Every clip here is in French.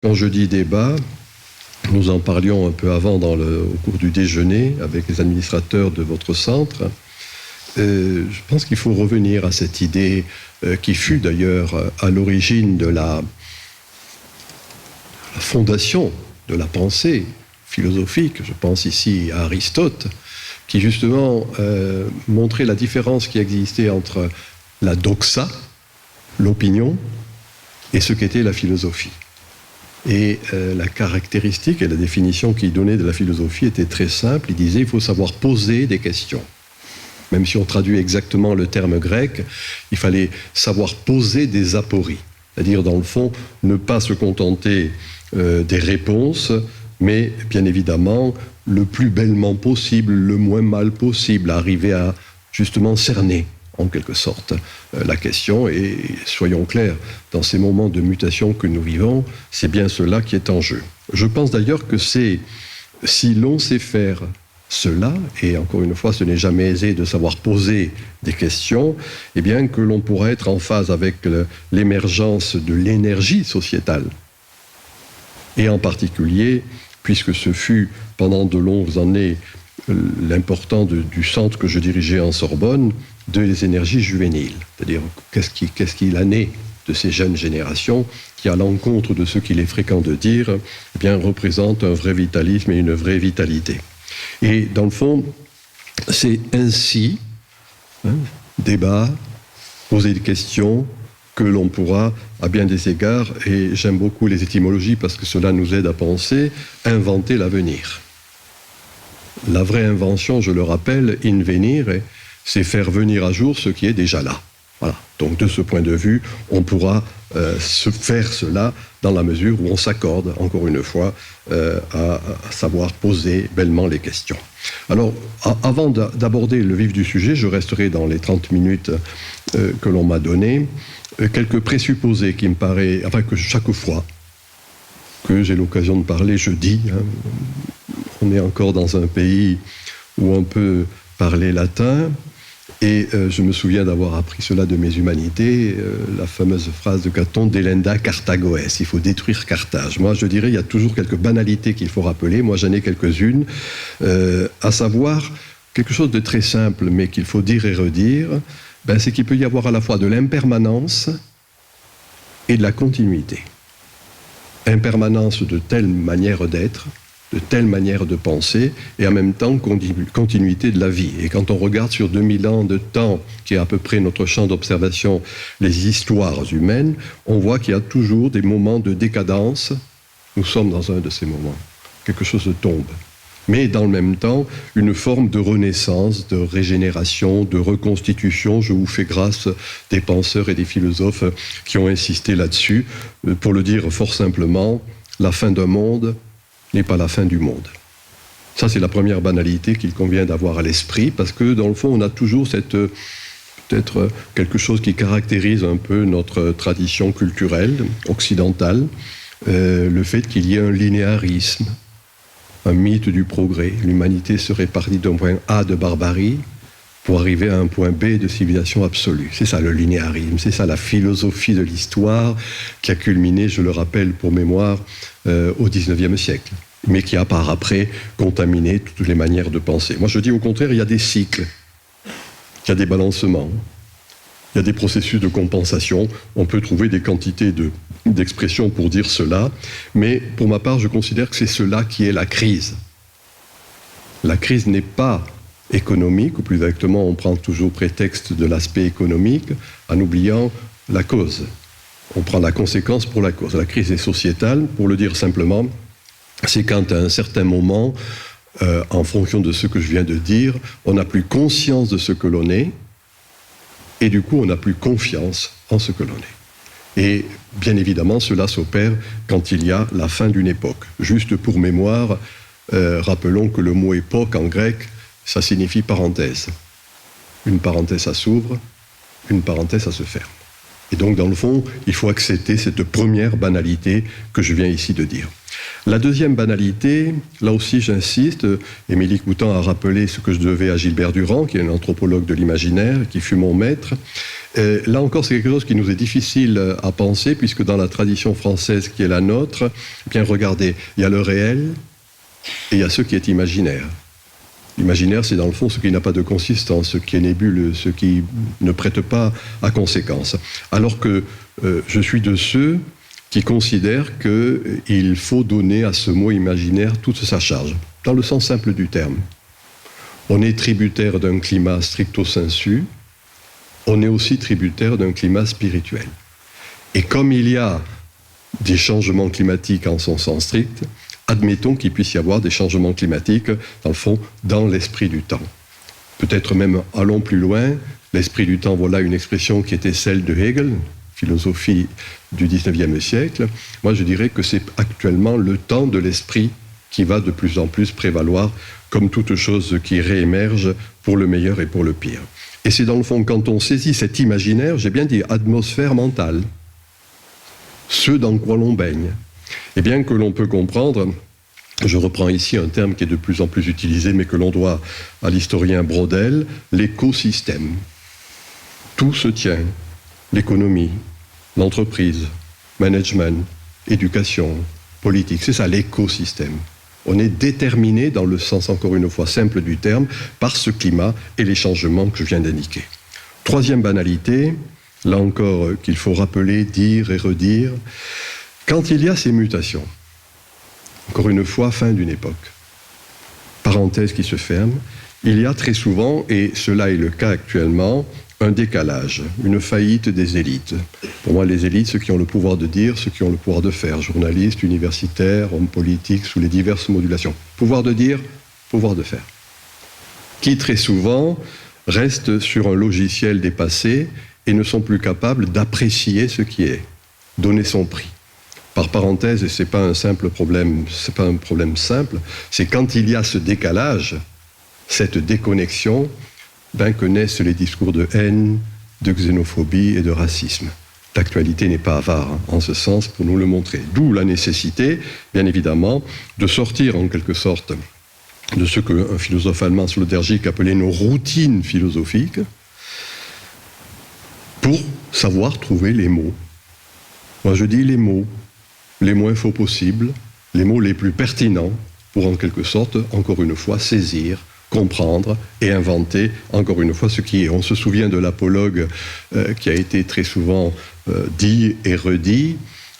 quand je dis débat, nous en parlions un peu avant au cours du déjeuner avec les administrateurs de votre centre. Je pense qu'il faut revenir à cette idée qui fut d'ailleurs à l'origine de la fondation de la pensée philosophique. Je pense ici à Aristote, qui justement montrait la différence qui existait entre la doxa, l'opinion, et ce qu'était la philosophie. Et la caractéristique et la définition qu'il donnait de la philosophie était très simple. Il disait qu'il faut savoir poser des questions. Même si on traduit exactement le terme grec, il fallait savoir poser des apories. C'est-à-dire, dans le fond, ne pas se contenter des réponses, mais bien évidemment, le plus bellement possible, le moins mal possible, arriver à justement cerner, en quelque sorte, la question. Et soyons clairs, dans ces moments de mutation que nous vivons, c'est bien cela qui est en jeu. Je pense d'ailleurs que c'est, si l'on sait faire cela, et encore une fois, ce n'est jamais aisé de savoir poser des questions, eh bien que l'on pourra être en phase avec l'émergence de l'énergie sociétale. Et en particulier, puisque ce fut pendant de longues années l'important du centre que je dirigeais en Sorbonne, des énergies juvéniles. C'est-à-dire, qu'est-ce qu'il en est de ces jeunes générations qui, à l'encontre de ce qu'il est fréquent de dire, eh bien, représentent un vrai vitalisme et une vraie vitalité. Et dans le fond, c'est ainsi, débat, poser des questions, que l'on pourra, à bien des égards, et j'aime beaucoup les étymologies parce que cela nous aide à penser, inventer l'avenir. La vraie invention, je le rappelle, invenire, c'est faire venir à jour ce qui est déjà là. Voilà. Donc de ce point de vue, on pourra se faire cela dans la mesure où on s'accorde, encore une fois, à savoir poser bellement les questions. Alors, avant d'aborder le vif du sujet, je resterai dans les 30 minutes que l'on m'a données, quelques présupposés qui me paraissent, enfin que chaque fois que j'ai l'occasion de parler, je dis, on est encore dans un pays où on peut parler latin, et je me souviens d'avoir appris cela de mes humanités, la fameuse phrase de Caton, delenda Carthagoès, il faut détruire Carthage. Moi, je dirais, il y a toujours quelques banalités qu'il faut rappeler, moi j'en ai quelques-unes, à savoir quelque chose de très simple, mais qu'il faut dire et redire, c'est qu'il peut y avoir à la fois de l'impermanence et de la continuité. Impermanence de telle manière d'être, de telle manière de penser, et en même temps continuité de la vie. Et quand on regarde sur 2000 ans de temps, qui est à peu près notre champ d'observation, les histoires humaines, on voit qu'il y a toujours des moments de décadence. Nous sommes dans un de ces moments. Quelque chose tombe. Mais dans le même temps, une forme de renaissance, de régénération, de reconstitution. Je vous fais grâce des penseurs et des philosophes qui ont insisté là-dessus. Pour le dire fort simplement, la fin d'un monde n'est pas la fin du monde. Ça, c'est la première banalité qu'il convient d'avoir à l'esprit, parce que, dans le fond, on a toujours peut-être quelque chose qui caractérise un peu notre tradition culturelle, occidentale, le fait qu'il y ait un linéarisme, un mythe du progrès. L'humanité serait partie d'un point A de barbarie pour arriver à un point B de civilisation absolue. C'est ça le linéarisme, c'est ça la philosophie de l'histoire qui a culminé, je le rappelle pour mémoire, au XIXe siècle, mais qui a par après contaminé toutes les manières de penser. Moi je dis au contraire, il y a des cycles, il y a des balancements, il y a des processus de compensation, on peut trouver des quantités d'expressions pour dire cela, mais pour ma part je considère que c'est cela qui est la crise. La crise n'est pas économique, ou plus exactement on prend toujours prétexte de l'aspect économique en oubliant la cause. On prend la conséquence pour la cause. La crise est sociétale, pour le dire simplement, c'est quand à un certain moment, en fonction de ce que je viens de dire, on n'a plus conscience de ce que l'on est, et du coup on n'a plus confiance en ce que l'on est. Et bien évidemment, cela s'opère quand il y a la fin d'une époque. Juste pour mémoire, rappelons que le mot époque en grec, ça signifie parenthèse. Une parenthèse, ça s'ouvre, une parenthèse, ça se ferme. Et donc, dans le fond, il faut accepter cette première banalité que je viens ici de dire. La deuxième banalité, là aussi j'insiste, Émilie Coutan a rappelé ce que je devais à Gilbert Durand, qui est un anthropologue de l'imaginaire, qui fut mon maître, Là encore, c'est quelque chose qui nous est difficile à penser, puisque dans la tradition française qui est la nôtre, eh bien regardez, il y a le réel et il y a ce qui est imaginaire. L'imaginaire, c'est dans le fond ce qui n'a pas de consistance, ce qui est nébuleux, ce qui ne prête pas à conséquence. Alors que je suis de ceux qui considèrent qu'il faut donner à ce mot imaginaire toute sa charge, dans le sens simple du terme. On est tributaire d'un climat stricto sensu, on est aussi tributaire d'un climat spirituel. Et comme il y a des changements climatiques en son sens strict, admettons qu'il puisse y avoir des changements climatiques, dans le fond, dans l'esprit du temps. Peut-être même, allons plus loin, l'esprit du temps, voilà une expression qui était celle de Hegel, philosophie du XIXe siècle. Moi, je dirais que c'est actuellement le temps de l'esprit qui va de plus en plus prévaloir, comme toute chose qui réémerge pour le meilleur et pour le pire. Et c'est dans le fond, quand on saisit cet imaginaire, j'ai bien dit atmosphère mentale, ce dans quoi l'on baigne, et bien que l'on peut comprendre, je reprends ici un terme qui est de plus en plus utilisé, mais que l'on doit à l'historien Braudel, l'écosystème. Tout se tient, l'économie, l'entreprise, management, éducation, politique, c'est ça l'écosystème. On est déterminé, dans le sens encore une fois simple du terme, par ce climat et les changements que je viens d'indiquer. Troisième banalité, là encore qu'il faut rappeler, dire et redire, quand il y a ces mutations, encore une fois, fin d'une époque, parenthèse qui se ferme, il y a très souvent, et cela est le cas actuellement, un décalage, une faillite des élites. Pour moi, les élites, ceux qui ont le pouvoir de dire, ceux qui ont le pouvoir de faire, journalistes, universitaires, hommes politiques, sous les diverses modulations. Pouvoir de dire, pouvoir de faire. Qui très souvent restent sur un logiciel dépassé et ne sont plus capables d'apprécier ce qui est, donner son prix. Par parenthèse, et c'est pas un simple problème, c'est pas un problème simple, c'est quand il y a ce décalage, cette déconnexion, que naissent les discours de haine, de xénophobie et de racisme. L'actualité n'est pas avare en ce sens pour nous le montrer. D'où la nécessité, bien évidemment, de sortir en quelque sorte de ce qu'un philosophe allemand Sloterdijk appelait nos routines philosophiques pour savoir trouver les mots. Moi je dis les mots moins faux possibles, les mots les plus pertinents pour en quelque sorte, encore une fois, saisir, comprendre et inventer, encore une fois, ce qui est. On se souvient de l'apologue qui a été très souvent dit et redit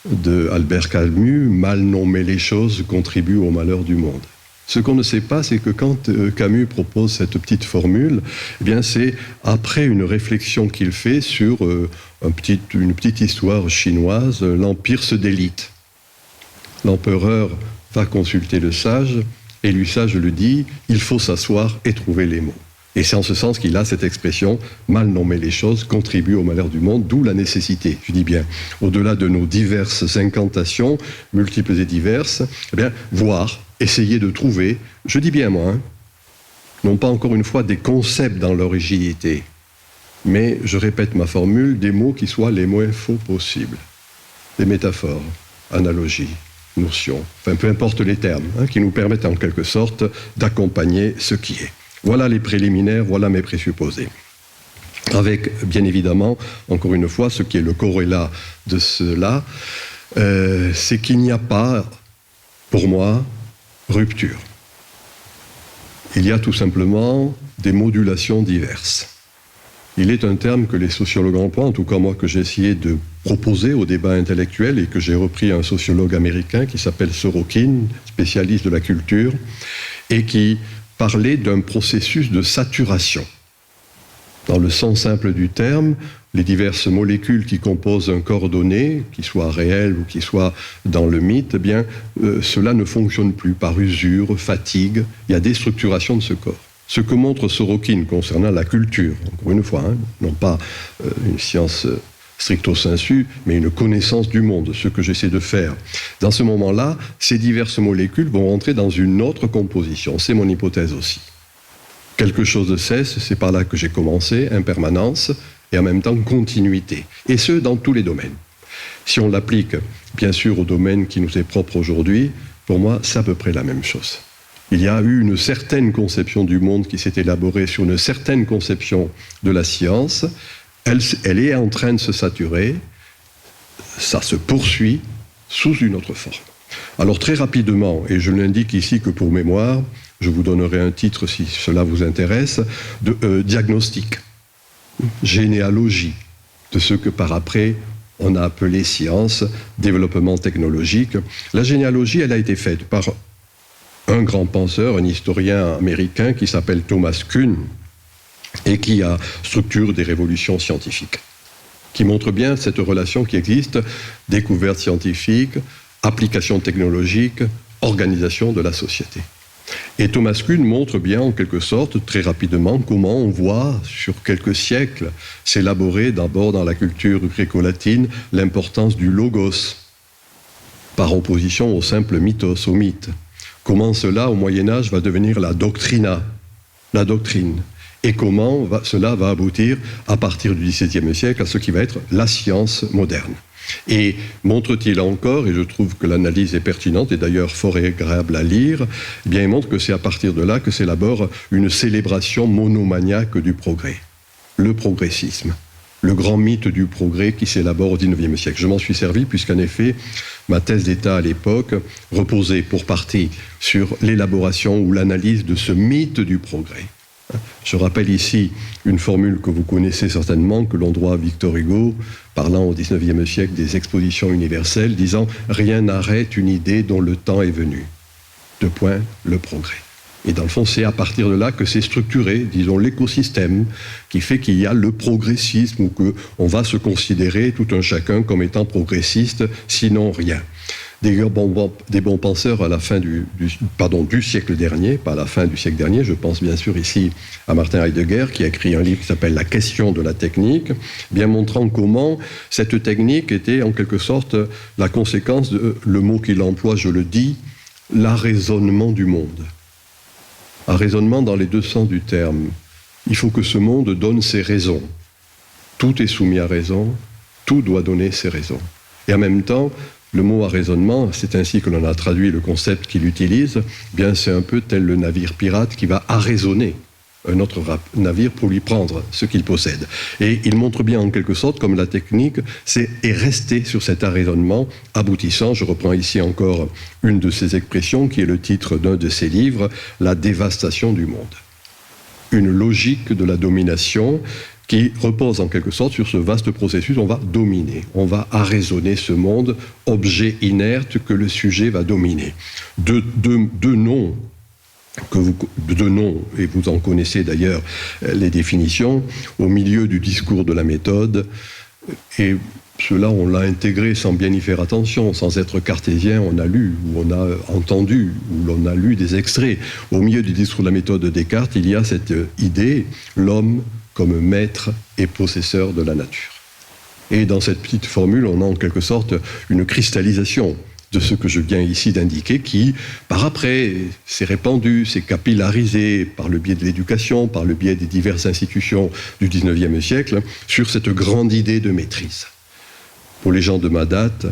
de Albert Camus, mal nommer les choses contribue au malheur du monde. Ce qu'on ne sait pas, c'est que quand Camus propose cette petite formule, eh bien c'est après une réflexion qu'il fait sur une petite histoire chinoise, l'empire se délite. L'empereur va consulter le sage, et lui sage le dit, il faut s'asseoir et trouver les mots. Et c'est en ce sens qu'il a cette expression, mal nommer les choses contribue au malheur du monde, d'où la nécessité, je dis bien, au-delà de nos diverses incantations, multiples et diverses, eh bien, voir, essayer de trouver, je dis bien moi, non pas encore une fois des concepts dans leur rigidité, mais, je répète ma formule, des mots qui soient les moins faux possibles, des métaphores, analogies, notions, enfin peu importe les termes, qui nous permettent en quelque sorte d'accompagner ce qui est. Voilà les préliminaires, voilà mes présupposés. Avec, bien évidemment, encore une fois, ce qui est le corrélat de cela, c'est qu'il n'y a pas, pour moi, rupture. Il y a tout simplement des modulations diverses. Il est un terme que les sociologues emploient, en tout cas moi que j'ai essayé de proposer au débat intellectuel et que j'ai repris à un sociologue américain qui s'appelle Sorokin, spécialiste de la culture, et qui parlait d'un processus de saturation. Dans le sens simple du terme, les diverses molécules qui composent un corps donné, qui soit réel ou qui soit dans le mythe, eh bien, cela ne fonctionne plus par usure, fatigue, il y a déstructuration de ce corps. Ce que montre Sorokin concernant la culture, encore une fois, non pas une science stricto sensu, mais une connaissance du monde, ce que j'essaie de faire. Dans ce moment-là, ces diverses molécules vont entrer dans une autre composition. C'est mon hypothèse aussi. Quelque chose cesse, c'est par là que j'ai commencé, impermanence, et en même temps continuité. Et ce, dans tous les domaines. Si on l'applique, bien sûr, au domaine qui nous est propre aujourd'hui, pour moi, c'est à peu près la même chose. Il y a eu une certaine conception du monde qui s'est élaborée sur une certaine conception de la science. elle est en train de se saturer, ça se poursuit sous une autre forme. Alors très rapidement, et je l'indique ici que pour mémoire, je vous donnerai un titre si cela vous intéresse, de diagnostic, généalogie, de ce que par après on a appelé science, développement technologique. La généalogie, elle a été faite par un grand penseur, un historien américain qui s'appelle Thomas Kuhn et qui a structuré des révolutions scientifiques, qui montre bien cette relation qui existe, découverte scientifique, application technologique, organisation de la société. Et Thomas Kuhn montre bien, en quelque sorte, très rapidement, comment on voit, sur quelques siècles, s'élaborer d'abord dans la culture gréco-latine l'importance du logos, par opposition au simple mythos, au mythe. Comment cela, au Moyen-Âge, va devenir la doctrina, la doctrine. Et comment cela va aboutir, à partir du XVIIe siècle, à ce qui va être la science moderne. Et montre-t-il encore, et je trouve que l'analyse est pertinente et d'ailleurs fort agréable à lire, eh bien il montre que c'est à partir de là que s'élabore une célébration monomaniaque du progrès, le progressisme, le grand mythe du progrès qui s'élabore au XIXe siècle. Je m'en suis servi puisqu'en effet, ma thèse d'État à l'époque reposait pour partie sur l'élaboration ou l'analyse de ce mythe du progrès. Je rappelle ici une formule que vous connaissez certainement, que l'on doit à Victor Hugo, parlant au XIXe siècle des expositions universelles, disant « Rien n'arrête une idée dont le temps est venu ». Deux points, le progrès. Et dans le fond, c'est à partir de là que c'est structuré, disons, l'écosystème qui fait qu'il y a le progressisme, ou qu'on va se considérer tout un chacun comme étant progressiste, sinon rien. Des bons penseurs à la fin du siècle dernier, pas à la fin du siècle dernier, je pense bien sûr ici à Martin Heidegger, qui a écrit un livre qui s'appelle « La question de la technique », bien montrant comment cette technique était en quelque sorte la conséquence de, le mot qu'il emploie, je le dis, l'arraisonnement du monde. Arraisonnement dans les deux sens du terme. Il faut que ce monde donne ses raisons. Tout est soumis à raison, tout doit donner ses raisons. Et en même temps, le mot arraisonnement, c'est ainsi que l'on a traduit le concept qu'il utilise, bien c'est un peu tel le navire pirate qui va arraisonner un autre navire pour lui prendre ce qu'il possède. Et il montre bien en quelque sorte comme la technique est restée sur cet arraisonnement aboutissant, je reprends ici encore une de ses expressions qui est le titre d'un de ses livres, La dévastation du monde. Une logique de la domination qui repose en quelque sorte sur ce vaste processus. On va dominer, on va arraisonner ce monde, objet inerte que le sujet va dominer. Deux noms, et vous en connaissez d'ailleurs les définitions, au milieu du discours de la méthode, et cela on l'a intégré sans bien y faire attention, sans être cartésien, on a lu, ou on a entendu, ou l'on a lu des extraits. Au milieu du discours de la méthode de Descartes, il y a cette idée, l'homme comme maître et possesseur de la nature. Et dans cette petite formule, on a en quelque sorte une cristallisation de ce que je viens ici d'indiquer, qui, par après, s'est répandu, s'est capillarisé par le biais de l'éducation, par le biais des diverses institutions du XIXe siècle, sur cette grande idée de maîtrise. Pour les gens de ma date,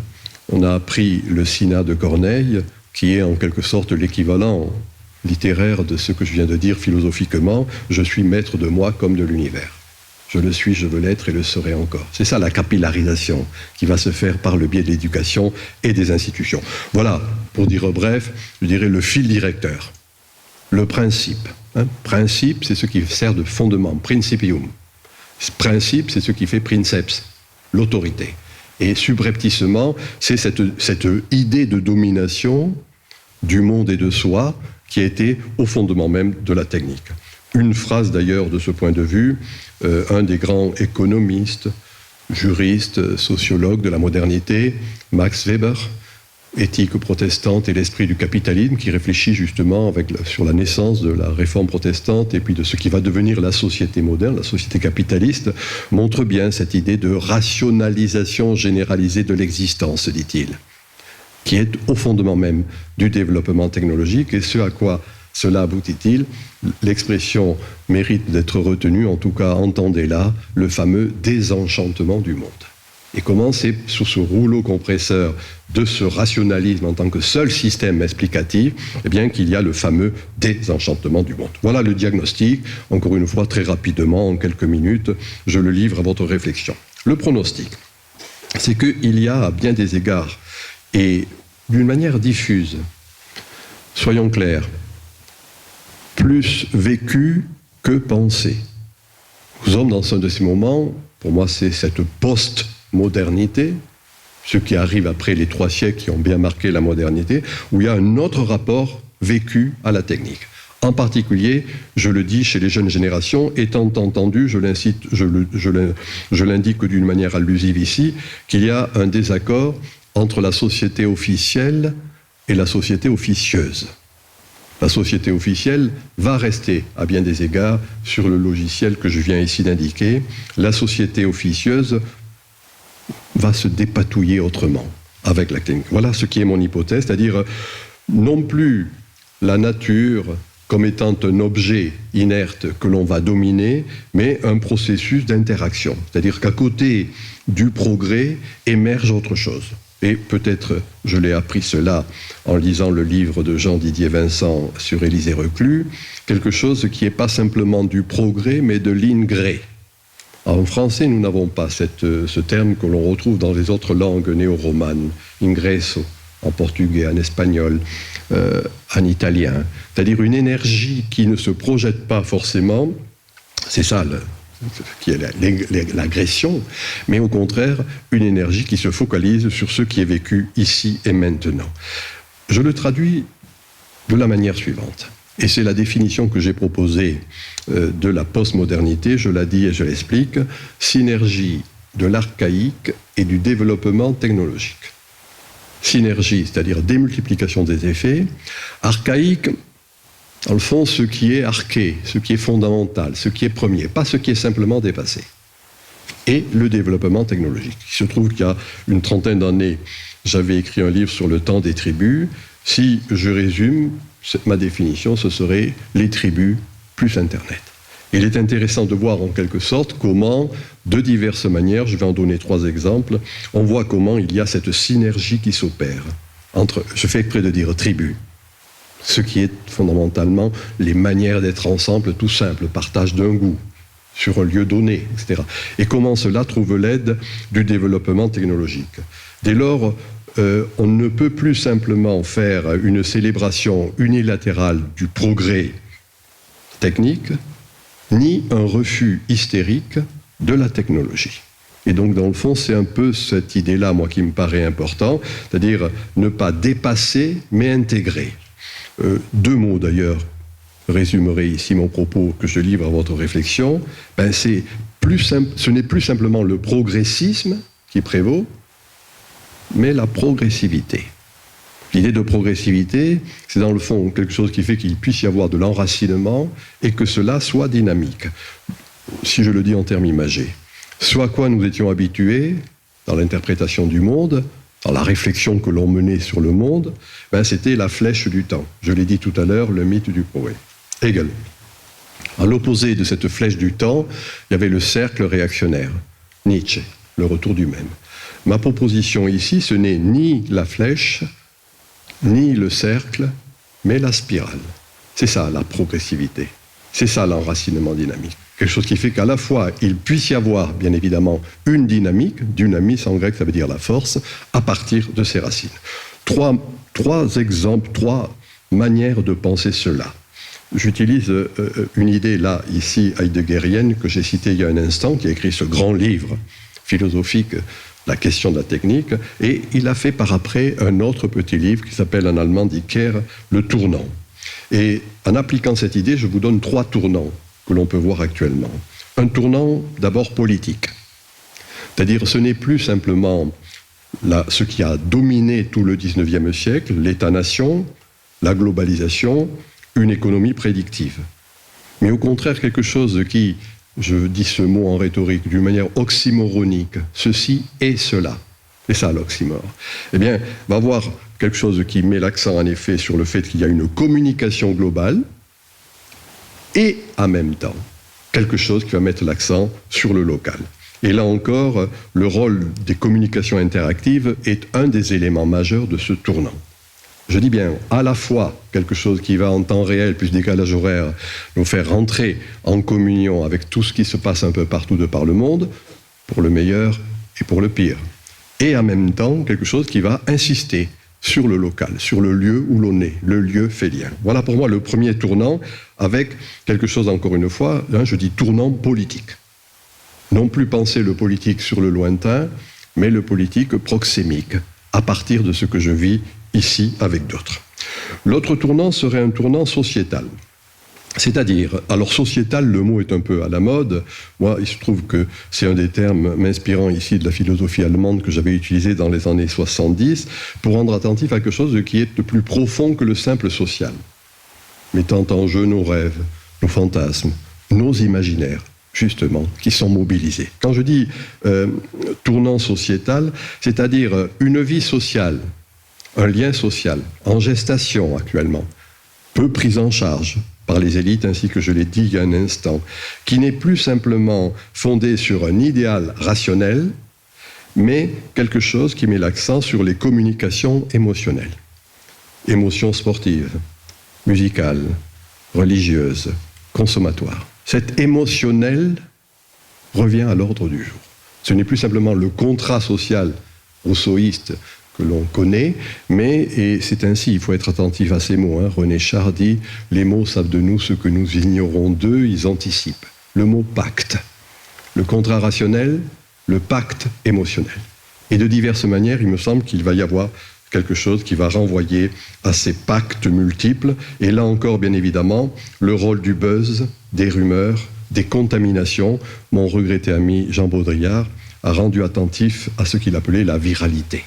on a appris le Cinna de Corneille, qui est en quelque sorte l'équivalent littéraire de ce que je viens de dire philosophiquement, je suis maître de moi comme de l'univers. Je le suis, je veux l'être et le serai encore. C'est ça la capillarisation qui va se faire par le biais de l'éducation et des institutions. Voilà, pour dire bref, je dirais le fil directeur, le principe. Principe, c'est ce qui sert de fondement, principium. Principe, c'est ce qui fait princeps, l'autorité. Et subrepticement, c'est cette idée de domination du monde et de soi qui a été au fondement même de la technique. Une phrase d'ailleurs de ce point de vue, un des grands économistes, juristes, sociologues de la modernité, Max Weber, Éthique protestante et l'esprit du capitalisme, qui réfléchit justement sur la naissance de la réforme protestante et puis de ce qui va devenir la société moderne, la société capitaliste, montre bien cette idée de rationalisation généralisée de l'existence, dit-il, qui est au fondement même du développement technologique, et ce à quoi cela aboutit-il? L'expression mérite d'être retenue, en tout cas entendez-la, le fameux désenchantement du monde. Et comment c'est sous ce rouleau compresseur de ce rationalisme en tant que seul système explicatif, eh bien qu'il y a le fameux désenchantement du monde. Voilà le diagnostic, encore une fois très rapidement, en quelques minutes, je le livre à votre réflexion. Le pronostic, c'est qu'il y a à bien des égards, et d'une manière diffuse, soyons clairs, plus vécu que pensé. Nous sommes dans un de ces moments, pour moi c'est cette post-modernité, ce qui arrive après les 3 siècles qui ont bien marqué la modernité, où il y a un autre rapport vécu à la technique. En particulier, je le dis chez les jeunes générations, étant entendu, je l'indique d'une manière allusive ici, qu'il y a un désaccord entre la société officielle et la société officieuse. La société officielle va rester, à bien des égards, sur le logiciel que je viens ici d'indiquer. La société officieuse va se dépatouiller autrement avec la technique. Voilà ce qui est mon hypothèse, c'est-à-dire non plus la nature comme étant un objet inerte que l'on va dominer, mais un processus d'interaction. C'est-à-dire qu'à côté du progrès émerge autre chose. Et peut-être, je l'ai appris cela en lisant le livre de Jean-Didier Vincent sur Élisée Reclus, quelque chose qui n'est pas simplement du progrès, mais de l'ingré. En français, nous n'avons pas ce terme que l'on retrouve dans les autres langues néo-romanes, ingresso, en portugais, en espagnol, en italien. C'est-à-dire une énergie qui ne se projette pas forcément, c'est ça qui est l'agression, mais au contraire, une énergie qui se focalise sur ce qui est vécu ici et maintenant. Je le traduis de la manière suivante. Et c'est la définition que j'ai proposée de la postmodernité, je la dis et je l'explique, synergie de l'archaïque et du développement technologique. Synergie, c'est-à-dire démultiplication des effets. Archaïque, dans le fond, ce qui est arché, ce qui est fondamental, ce qui est premier, pas ce qui est simplement dépassé. Et le développement technologique. Il se trouve qu'il y a une trentaine d'années, j'avais écrit un livre sur le temps des tribus. Si je résume, ma définition, ce serait les tribus plus Internet. Il est intéressant de voir en quelque sorte comment, de diverses manières, je vais en donner 3 exemples, on voit comment il y a cette synergie qui s'opère entre, je fais exprès de dire tribus, ce qui est fondamentalement les manières d'être ensemble tout simple, partage d'un goût, sur un lieu donné, etc. Et comment cela trouve l'aide du développement technologique. Dès lors, on ne peut plus simplement faire une célébration unilatérale du progrès technique, ni un refus hystérique de la technologie. Et donc, dans le fond, c'est un peu cette idée-là, moi, qui me paraît important, c'est-à-dire ne pas dépasser, mais intégrer. 2 mots, d'ailleurs, résumeraient ici mon propos que je livre à votre réflexion. Ce n'est plus simplement le progressisme qui prévaut, mais la progressivité. L'idée de progressivité, c'est dans le fond quelque chose qui fait qu'il puisse y avoir de l'enracinement et que cela soit dynamique. Si je le dis en termes imagés. Ce à quoi nous étions habitués dans l'interprétation du monde, dans la réflexion que l'on menait sur le monde, c'était la flèche du temps. Je l'ai dit tout à l'heure, le mythe du progrès. Hegel. À l'opposé de cette flèche du temps, il y avait le cercle réactionnaire. Nietzsche, le retour du même. Ma proposition ici, ce n'est ni la flèche, ni le cercle, mais la spirale. C'est ça la progressivité. C'est ça l'enracinement dynamique. Quelque chose qui fait qu'à la fois, il puisse y avoir, bien évidemment, une dynamique, dynamis en grec, ça veut dire la force, à partir de ses racines. 3 exemples, 3 manières de penser cela. J'utilise une idée là, ici, heideggerienne, que j'ai citée il y a un instant, qui a écrit ce grand livre philosophique, La question de la technique, et il a fait par après un autre petit livre qui s'appelle en allemand Die Kehr, Le tournant. Et en appliquant cette idée, je vous donne 3 tournants que l'on peut voir actuellement. Un tournant d'abord politique, c'est-à-dire ce n'est plus simplement ce qui a dominé tout le 19e siècle, l'État-nation, la globalisation, une économie prédictive. Mais au contraire, quelque chose qui, je dis ce mot en rhétorique, d'une manière oxymoronique, ceci et cela. C'est ça l'oxymore. Eh bien, va avoir quelque chose qui met l'accent en effet sur le fait qu'il y a une communication globale et en même temps, quelque chose qui va mettre l'accent sur le local. Et là encore, le rôle des communications interactives est un des éléments majeurs de ce tournant. Je dis bien à la fois quelque chose qui va en temps réel, plus décalage horaire, nous faire rentrer en communion avec tout ce qui se passe un peu partout de par le monde, pour le meilleur et pour le pire. Et en même temps, quelque chose qui va insister sur le local, sur le lieu où l'on est. Le lieu fait lien. Voilà pour moi le premier tournant, avec quelque chose, encore une fois, je dis tournant politique. Non plus penser le politique sur le lointain, mais le politique proxémique, à partir de ce que je vis ici avec d'autres. L'autre tournant serait un tournant sociétal. C'est-à-dire, alors sociétal, le mot est un peu à la mode. Moi, il se trouve que c'est un des termes m'inspirant ici de la philosophie allemande que j'avais utilisé dans les années 70 pour rendre attentif à quelque chose qui est de plus profond que le simple social, mettant en jeu nos rêves, nos fantasmes, nos imaginaires, justement, qui sont mobilisés. Quand je dis tournant sociétal, c'est-à-dire une vie sociale, un lien social, en gestation actuellement, peu pris en charge par les élites, ainsi que je l'ai dit il y a un instant, qui n'est plus simplement fondé sur un idéal rationnel, mais quelque chose qui met l'accent sur les communications émotionnelles. Émotions sportives, musicales, religieuses, consommatoires. Cet émotionnel revient à l'ordre du jour. Ce n'est plus simplement le contrat social rousseauiste que l'on connaît, mais, et c'est ainsi, il faut être attentif à ces mots, René Char dit « Les mots savent de nous ce que nous ignorons d'eux, ils anticipent ». Le mot pacte, le contrat rationnel, le pacte émotionnel. Et de diverses manières, il me semble qu'il va y avoir quelque chose qui va renvoyer à ces pactes multiples. Et là encore, bien évidemment, le rôle du buzz, des rumeurs, des contaminations. Mon regretté ami Jean Baudrillard a rendu attentif à ce qu'il appelait la viralité,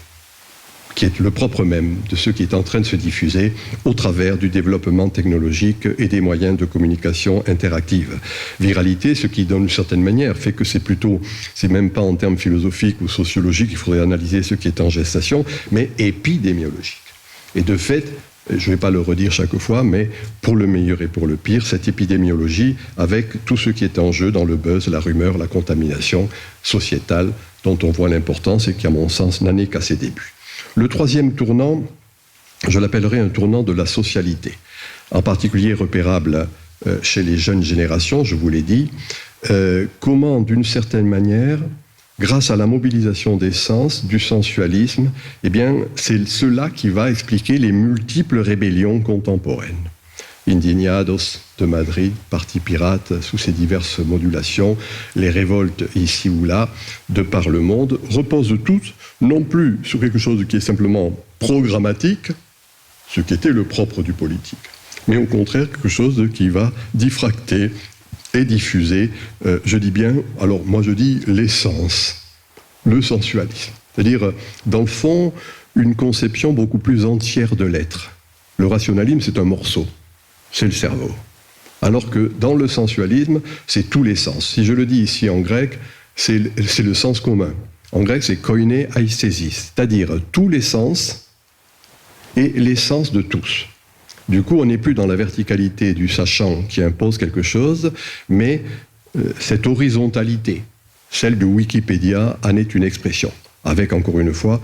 qui est le propre même de ce qui est en train de se diffuser au travers du développement technologique et des moyens de communication interactive. Viralité, ce qui, d'une certaine manière, fait que c'est même pas en termes philosophiques ou sociologiques qu'il faudrait analyser ce qui est en gestation, mais épidémiologique. Et de fait, je ne vais pas le redire chaque fois, mais pour le meilleur et pour le pire, cette épidémiologie avec tout ce qui est en jeu dans le buzz, la rumeur, la contamination sociétale, dont on voit l'importance et qui, à mon sens, n'en est qu'à ses débuts. Le troisième tournant, je l'appellerai un tournant de la socialité, en particulier repérable chez les jeunes générations, je vous l'ai dit, comment, d'une certaine manière, grâce à la mobilisation des sens, du sensualisme, eh bien, c'est cela qui va expliquer les multiples rébellions contemporaines. Indignados de Madrid, Parti pirate, sous ses diverses modulations, les révoltes ici ou là, de par le monde, reposent toutes non plus sur quelque chose qui est simplement programmatique, ce qui était le propre du politique, mais au contraire quelque chose qui va diffracter et diffuser, je dis bien, alors moi je dis l'essence, le sensualisme. C'est-à-dire, dans le fond, une conception beaucoup plus entière de l'être. Le rationalisme, c'est un morceau, c'est le cerveau. Alors que dans le sensualisme, c'est tous les sens. Si je le dis ici en grec, c'est le sens commun. En grec, c'est koiné aïsthesis, c'est-à-dire tous les sens et l'essence de tous. Du coup, on n'est plus dans la verticalité du sachant qui impose quelque chose, mais cette horizontalité, celle de Wikipédia, en est une expression, avec encore une fois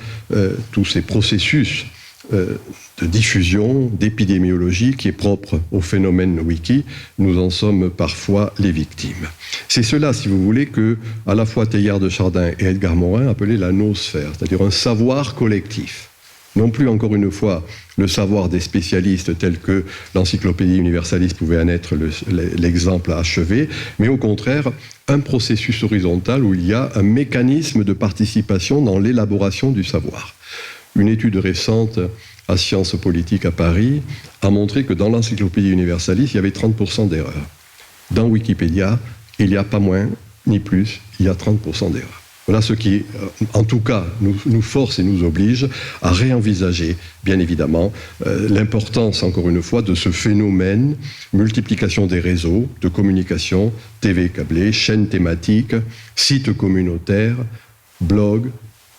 tous ces processus de diffusion, d'épidémiologie qui est propre au phénomène wiki, nous en sommes parfois les victimes. C'est cela, si vous voulez, que à la fois Teilhard de Chardin et Edgar Morin appelaient la noosphère, c'est-à-dire un savoir collectif. Non plus, encore une fois, le savoir des spécialistes tels que l'encyclopédie universaliste pouvait en être l'exemple à achever, mais au contraire, un processus horizontal où il y a un mécanisme de participation dans l'élaboration du savoir. Une étude récente à Sciences Politiques à Paris a montré que dans l'encyclopédie universaliste, il y avait 30% d'erreurs. Dans Wikipédia, il n'y a pas moins ni plus, il y a 30% d'erreurs. Voilà ce qui, en tout cas, nous force et nous oblige à réenvisager, bien évidemment, l'importance, encore une fois, de ce phénomène, multiplication des réseaux de communication, TV câblée, chaînes thématiques, sites communautaires, blogs,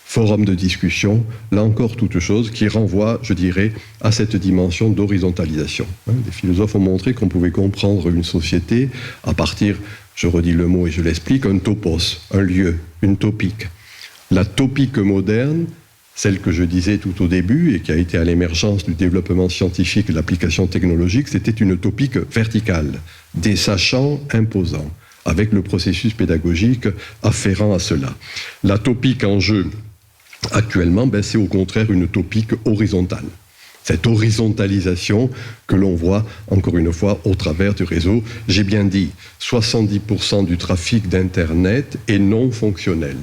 forums de discussion, là encore toute chose qui renvoie, je dirais, à cette dimension d'horizontalisation. Les philosophes ont montré qu'on pouvait comprendre une société à partir, je redis le mot et je l'explique, un topos, un lieu, une topique. La topique moderne, celle que je disais tout au début et qui a été à l'émergence du développement scientifique et de l'application technologique, c'était une topique verticale, des sachants imposants, avec le processus pédagogique afférent à cela. La topique en jeu actuellement, c'est au contraire une topique horizontale. Cette horizontalisation que l'on voit, encore une fois, au travers du réseau. J'ai bien dit, 70% du trafic d'Internet est non fonctionnel.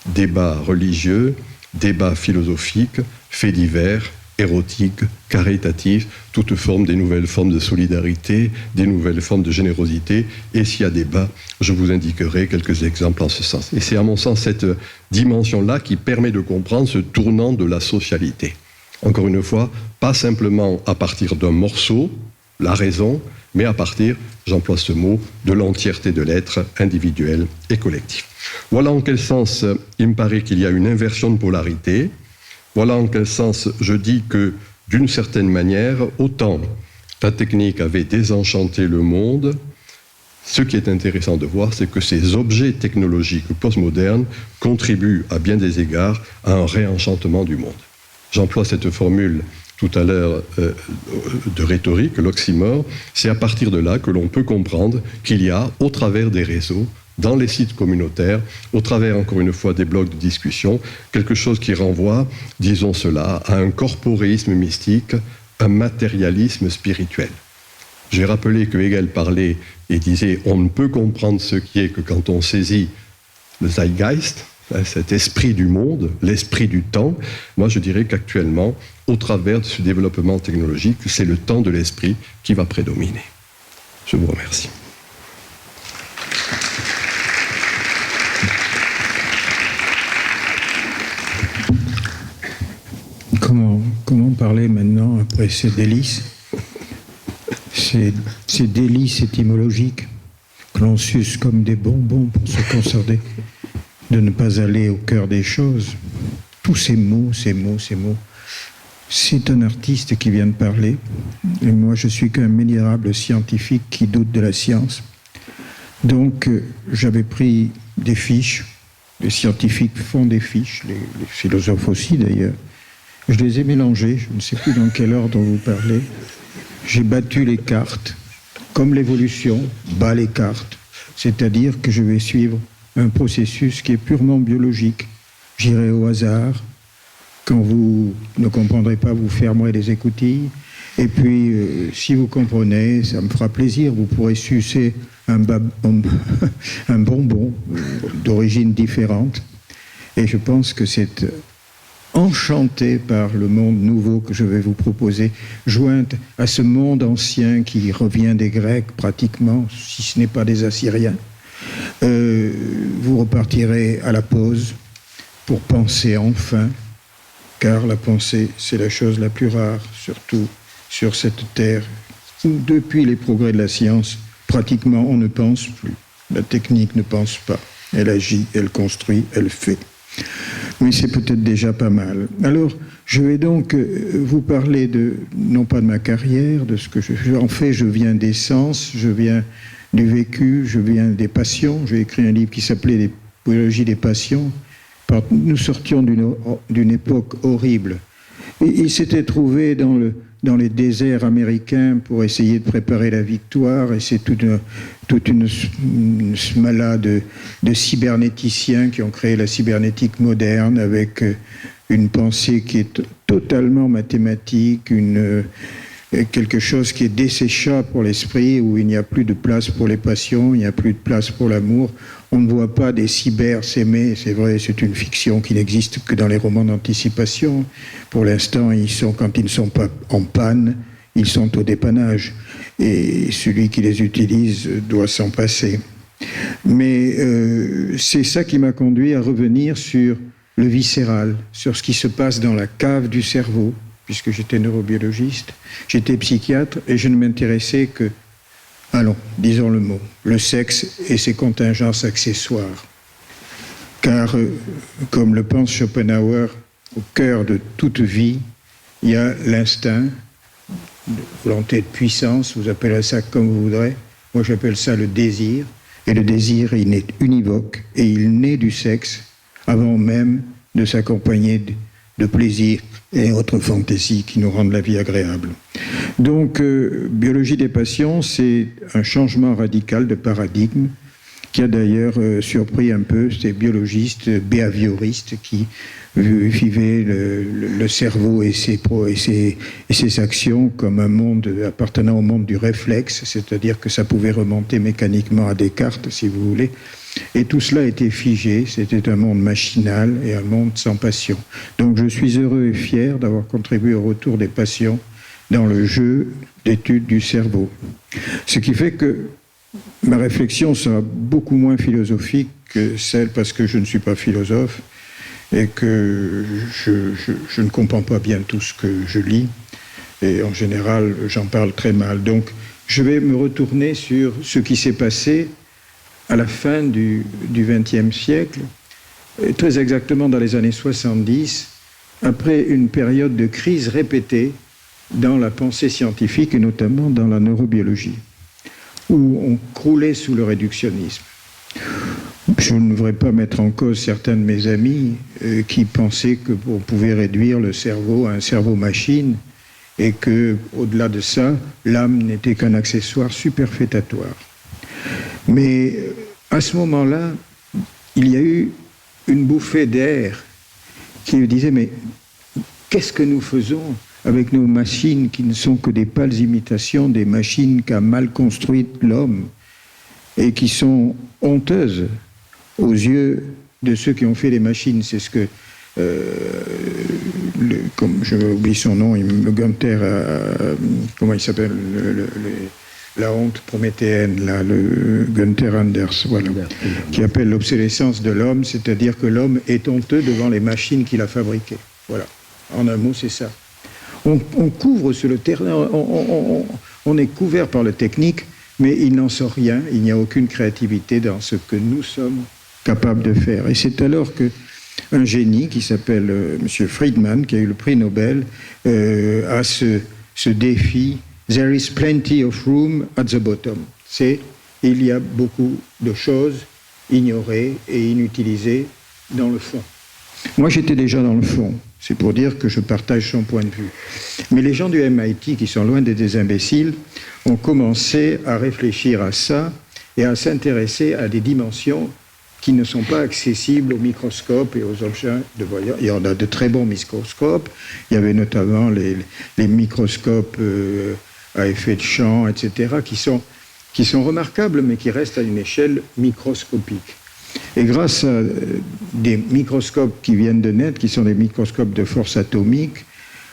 Débats religieux, débats philosophiques, faits divers, érotiques, caritatifs, toutes formes, des nouvelles formes de solidarité, des nouvelles formes de générosité. Et s'il y a débat, je vous indiquerai quelques exemples en ce sens. Et c'est à mon sens cette dimension-là qui permet de comprendre ce tournant de la socialité. Encore une fois, pas simplement à partir d'un morceau, la raison, mais à partir, j'emploie ce mot, de l'entièreté de l'être individuel et collectif. Voilà en quel sens il me paraît qu'il y a une inversion de polarité. Voilà en quel sens je dis que, d'une certaine manière, autant la technique avait désenchanté le monde, ce qui est intéressant de voir, c'est que ces objets technologiques postmodernes contribuent à bien des égards à un réenchantement du monde. J'emploie cette formule tout à l'heure de rhétorique, l'oxymore. C'est à partir de là que l'on peut comprendre qu'il y a, au travers des réseaux, dans les sites communautaires, au travers, encore une fois, des blocs de discussion, quelque chose qui renvoie, disons cela, à un corporéisme mystique, un matérialisme spirituel. J'ai rappelé que Hegel parlait et disait « on ne peut comprendre ce qui est que quand on saisit le Zeitgeist », cet esprit du monde, l'esprit du temps. Moi, je dirais qu'actuellement, au travers de ce développement technologique, c'est le temps de l'esprit qui va prédominer. Je vous remercie. Comment parler maintenant après ces délices, ces délices étymologiques que l'on suce comme des bonbons pour se concerter, de ne pas aller au cœur des choses. Tous ces mots. C'est un artiste qui vient de parler, et moi je suis qu'un misérable scientifique qui doute de la science. Donc j'avais pris des fiches, les scientifiques font des fiches, les philosophes aussi d'ailleurs. Je les ai mélangées, je ne sais plus dans quel ordre vous parlez. J'ai battu les cartes, comme l'évolution bat les cartes, c'est-à-dire que je vais suivre un processus qui est purement biologique. J'irai au hasard. Quand vous ne comprendrez pas, vous fermerez les écoutilles. Et puis, si vous comprenez, ça me fera plaisir. Vous pourrez sucer un bonbon d'origine différente. Et je pense que c'est enchanté par le monde nouveau que je vais vous proposer, jointe à ce monde ancien qui revient des Grecs pratiquement, si ce n'est pas des Assyriens. Vous repartirez à la pause pour penser enfin, car la pensée, c'est la chose la plus rare, surtout sur cette terre où, depuis les progrès de la science, pratiquement on ne pense plus. La technique ne pense pas. Elle agit, elle construit, elle fait. Mais c'est peut-être déjà pas mal. Alors, je vais donc vous parler non pas de ma carrière, de ce que en fait, je viens des sens, je viens du vécu, je viens des passions. J'ai écrit un livre qui s'appelait « Les biologies des passions ». Nous sortions d'une époque horrible. Et il s'était trouvé dans les déserts américains pour essayer de préparer la victoire, et c'est toute une smala de cybernéticiens qui ont créé la cybernétique moderne avec une pensée qui est totalement mathématique, quelque chose qui est desséchable pour l'esprit, où il n'y a plus de place pour les passions, il n'y a plus de place pour l'amour. On ne voit pas des cyber s'aimer, c'est vrai, c'est une fiction qui n'existe que dans les romans d'anticipation. Pour l'instant, quand ils ne sont pas en panne, ils sont au dépannage. Et celui qui les utilise doit s'en passer. Mais c'est ça qui m'a conduit à revenir sur le viscéral, sur ce qui se passe dans la cave du cerveau, puisque j'étais neurobiologiste, j'étais psychiatre et je ne m'intéressais que, allons, disons le mot, le sexe et ses contingences accessoires. Car, comme le pense Schopenhauer, au cœur de toute vie, il y a l'instinct, de volonté de puissance, vous appelez ça comme vous voudrez, moi j'appelle ça le désir, Et le désir, il est univoque et il naît du sexe avant même de s'accompagner de plaisirs et autres fantaisies qui nous rendent la vie agréable. Donc, biologie des passions, c'est un changement radical de paradigme qui a d'ailleurs surpris un peu ces biologistes behavioristes qui vivaient le cerveau et ses actions comme un monde appartenant au monde du réflexe, c'est-à-dire que ça pouvait remonter mécaniquement à Descartes, si vous voulez. Et tout cela était figé, c'était un monde machinal et un monde sans passion. Donc je suis heureux et fier d'avoir contribué au retour des passions dans le jeu d'étude du cerveau. Ce qui fait que ma réflexion sera beaucoup moins philosophique que celle, parce que je ne suis pas philosophe et que je ne comprends pas bien tout ce que je lis. Et en général, j'en parle très mal. Donc je vais me retourner sur ce qui s'est passé à la fin du XXe siècle, très exactement dans les années 70, après une période de crise répétée dans la pensée scientifique et notamment dans la neurobiologie, où on croulait sous le réductionnisme. Je ne voudrais pas mettre en cause certains de mes amis qui pensaient qu'on pouvait réduire le cerveau à un cerveau-machine et que, au-delà de ça, l'âme n'était qu'un accessoire superfétatoire. Mais à ce moment-là, il y a eu une bouffée d'air qui me disait, mais qu'est-ce que nous faisons avec nos machines qui ne sont que des pâles imitations des machines qu'a mal construites l'homme et qui sont honteuses aux yeux de ceux qui ont fait les machines. C'est ce que, comme je oublie son nom, Gunther, comment il s'appelle, la honte prométhéenne, là, le Gunther Anders, voilà, qui appelle l'obsolescence de l'homme, c'est-à-dire que l'homme est honteux devant les machines qu'il a fabriquées. Voilà, en un mot, c'est ça. On couvre sur le terrain, on est couvert par le technique, mais il n'en sort rien, il n'y a aucune créativité dans ce que nous sommes capables de faire. Et c'est alors qu'un génie qui s'appelle M. Friedman, qui a eu le prix Nobel, a ce défi. There is plenty of room at the bottom. Il y a beaucoup de choses ignorées et inutilisées dans le fond. Moi, j'étais déjà dans le fond. C'est pour dire que je partage son point de vue. Mais les gens du MIT, qui sont loin d'être des imbéciles, ont commencé à réfléchir à ça et à s'intéresser à des dimensions qui ne sont pas accessibles au microscope et aux objets de voyage. Il y en a de très bons microscopes. Il y avait notamment les microscopes à effet de champ, etc., qui sont remarquables, mais qui restent à une échelle microscopique. Et grâce à des microscopes qui viennent de naître, qui sont des microscopes de force atomique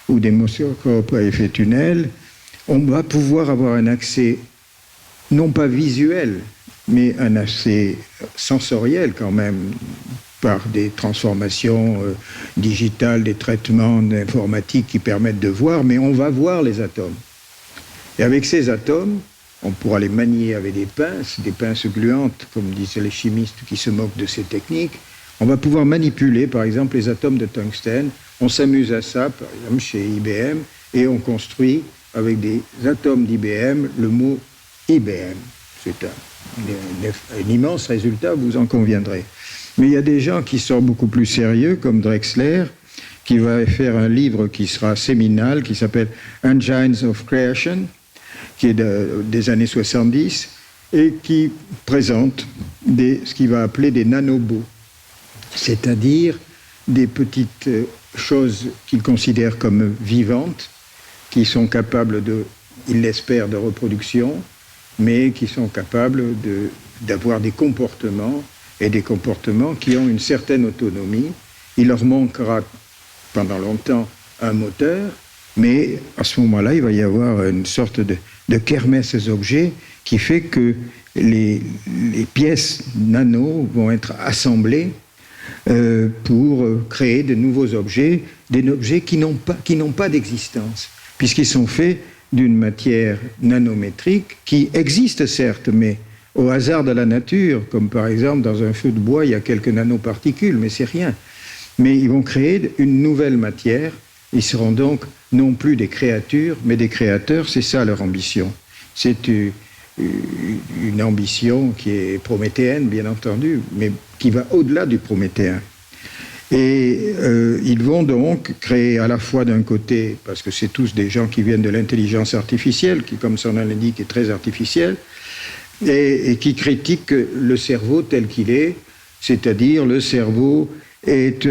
ou des microscopes à effet tunnel, on va pouvoir avoir un accès, non pas visuel, mais un accès sensoriel quand même, par des transformations digitales, des traitements informatiques qui permettent de voir, mais on va voir les atomes. Et avec ces atomes, on pourra les manier avec des pinces gluantes, comme disent les chimistes qui se moquent de ces techniques. On va pouvoir manipuler, par exemple, les atomes de tungstène. On s'amuse à ça, par exemple, chez IBM, et on construit, avec des atomes d'IBM, le mot IBM. C'est un immense résultat, vous en conviendrez. Mais il y a des gens qui sont beaucoup plus sérieux, comme Drexler, qui va faire un livre qui sera séminal, qui s'appelle Engines of Creation, qui est des années 70, et qui présente ce qu'il va appeler des nanobots, c'est-à-dire des petites choses qu'il considère comme vivantes, qui sont capables il l'espère, de reproduction, mais qui sont capables d'avoir des comportements, et des comportements qui ont une certaine autonomie. Il leur manquera pendant longtemps un moteur, mais à ce moment-là, il va y avoir une sorte de kermesse objets qui fait que les pièces nano vont être assemblées pour créer de nouveaux objets, des objets qui n'ont pas d'existence, puisqu'ils sont faits d'une matière nanométrique qui existe certes, mais au hasard de la nature, comme par exemple dans un feu de bois, il y a quelques nanoparticules, mais c'est rien. Mais ils vont créer une nouvelle matière. Ils seront donc non plus des créatures, mais des créateurs. C'est ça leur ambition. C'est une ambition qui est prométhéenne, bien entendu, mais qui va au-delà du prométhéen. Et ils vont donc créer à la fois d'un côté, parce que c'est tous des gens qui viennent de l'intelligence artificielle, qui, comme son nom l'indique, est très artificielle, et qui critiquent le cerveau tel qu'il est, c'est-à-dire le cerveau est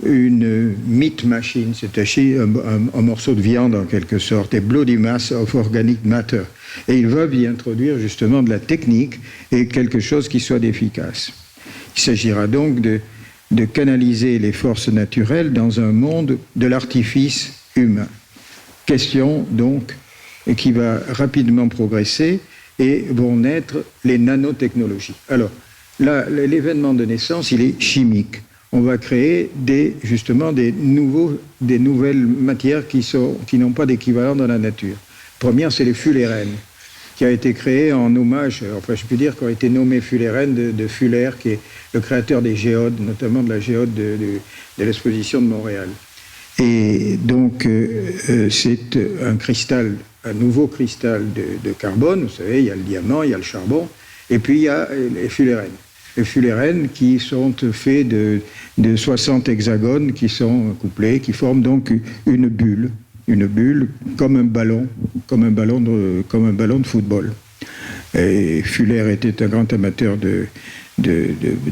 une meat machine, c'est-à-dire un morceau de viande en quelque sorte, et bloody mass of organic matter. Et ils veulent y introduire justement de la technique et quelque chose qui soit efficace. Il s'agira donc de canaliser les forces naturelles dans un monde de l'artifice humain. Question donc qui va rapidement progresser et vont naître les nanotechnologies. Alors là, l'événement de naissance, il est chimique. On va créer justement des nouvelles matières qui n'ont pas d'équivalent dans la nature. Première, c'est les fullérenes, qui a été créé en hommage, enfin je peux dire qu'on a été nommé fulérène de Fuller, qui est le créateur des géodes, notamment de la géode de l'exposition de Montréal. Et donc c'est un nouveau cristal de carbone. Vous savez, il y a le diamant, il y a le charbon, et puis il y a les fulérènes. Les fulérènes qui sont faits de 60 hexagones qui sont couplés, qui forment donc une bulle comme un ballon de football. Et Fuller était un grand amateur de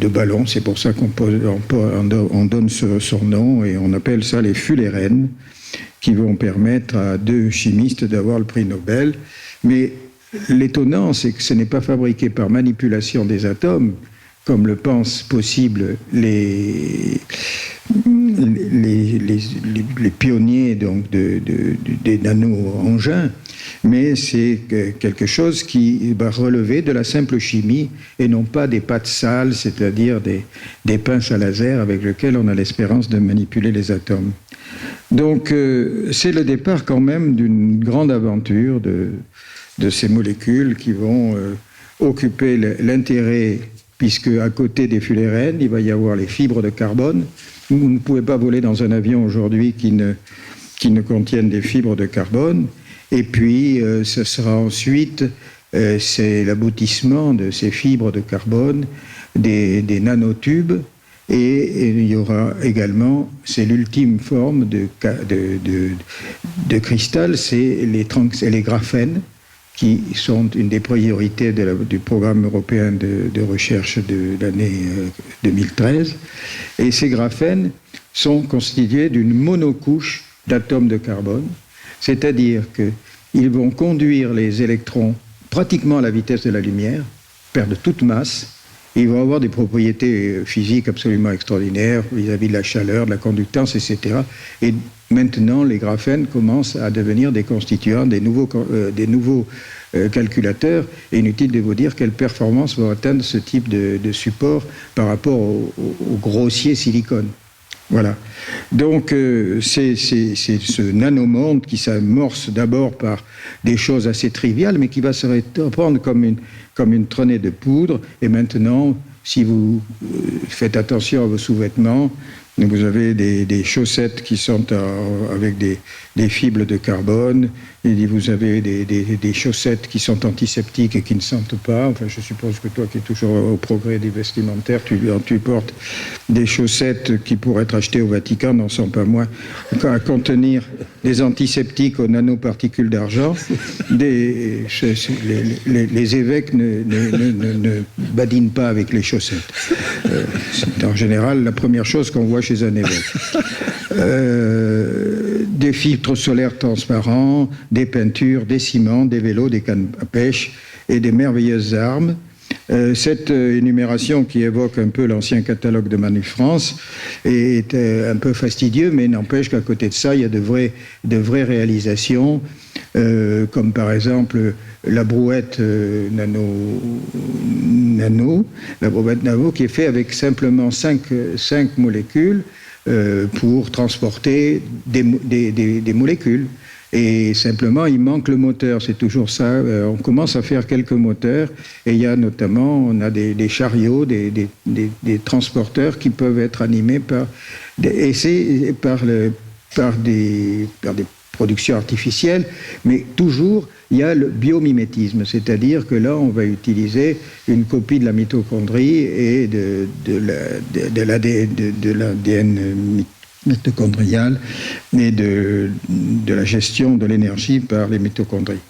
ballons, c'est pour ça qu'on donne son nom et on appelle ça les fulérènes, qui vont permettre à 2 chimistes d'avoir le prix Nobel. Mais l'étonnant, c'est que ce n'est pas fabriqué par manipulation des atomes, comme le pensent possible les pionniers donc des nano-engins, mais c'est quelque chose qui va relever de la simple chimie et non pas des pâtes sales, c'est-à-dire des pinces à laser avec lesquelles on a l'espérance de manipuler les atomes. Donc c'est le départ quand même d'une grande aventure de ces molécules qui vont occuper l'intérêt, puisque à côté des fulérènes, il va y avoir les fibres de carbone. Vous ne pouvez pas voler dans un avion aujourd'hui qui ne contienne des fibres de carbone. Et puis, ce sera ensuite, c'est l'aboutissement de ces fibres de carbone, des nanotubes, et il y aura également, c'est l'ultime forme de cristal, c'est les graphènes, qui sont une des priorités du programme européen de recherche de l'année 2013. Et ces graphènes sont constitués d'une monocouche d'atomes de carbone, c'est-à-dire qu'ils vont conduire les électrons pratiquement à la vitesse de la lumière, perdre toute masse, et ils vont avoir des propriétés physiques absolument extraordinaires vis-à-vis de la chaleur, de la conductance, etc. Et maintenant, les graphènes commencent à devenir des constituants, des nouveaux calculateurs. Et inutile de vous dire quelle performance va atteindre ce type de support par rapport au grossier silicone. Voilà. Donc, c'est ce nanomonde qui s'amorce d'abord par des choses assez triviales, mais qui va se reprendre comme une traînée de poudre. Et maintenant, si vous faites attention à vos sous-vêtements, vous avez des chaussettes qui sont avec des fibres de carbone, et vous avez des chaussettes qui sont antiseptiques et qui ne sentent pas. Enfin, je suppose que toi qui es toujours au progrès des vestimentaires, tu portes des chaussettes qui pourraient être achetées au Vatican, n'en sont pas moins, à contenir des antiseptiques aux nanoparticules d'argent. Les évêques ne badinent pas avec les chaussettes. C'est en général la première chose qu'on voit chez un évêque. Des filtres solaires transparents, des peintures, des ciments, des vélos, des cannes à pêche et des merveilleuses armes. Cette énumération qui évoque un peu l'ancien catalogue de Manu France est un peu fastidieux, mais n'empêche qu'à côté de ça, il y a de vraies réalisations, comme par exemple la brouette nano, qui est faite avec simplement 5 molécules pour transporter des molécules. Et simplement, il manque le moteur, c'est toujours ça. On commence à faire quelques moteurs, et il y a notamment, on a des chariots, des transporteurs qui peuvent être animés par des production artificielle, mais toujours il y a le biomimétisme, c'est-à-dire que là on va utiliser une copie de la mitochondrie et de l'ADN mitochondrial et de la gestion de l'énergie par les mitochondries.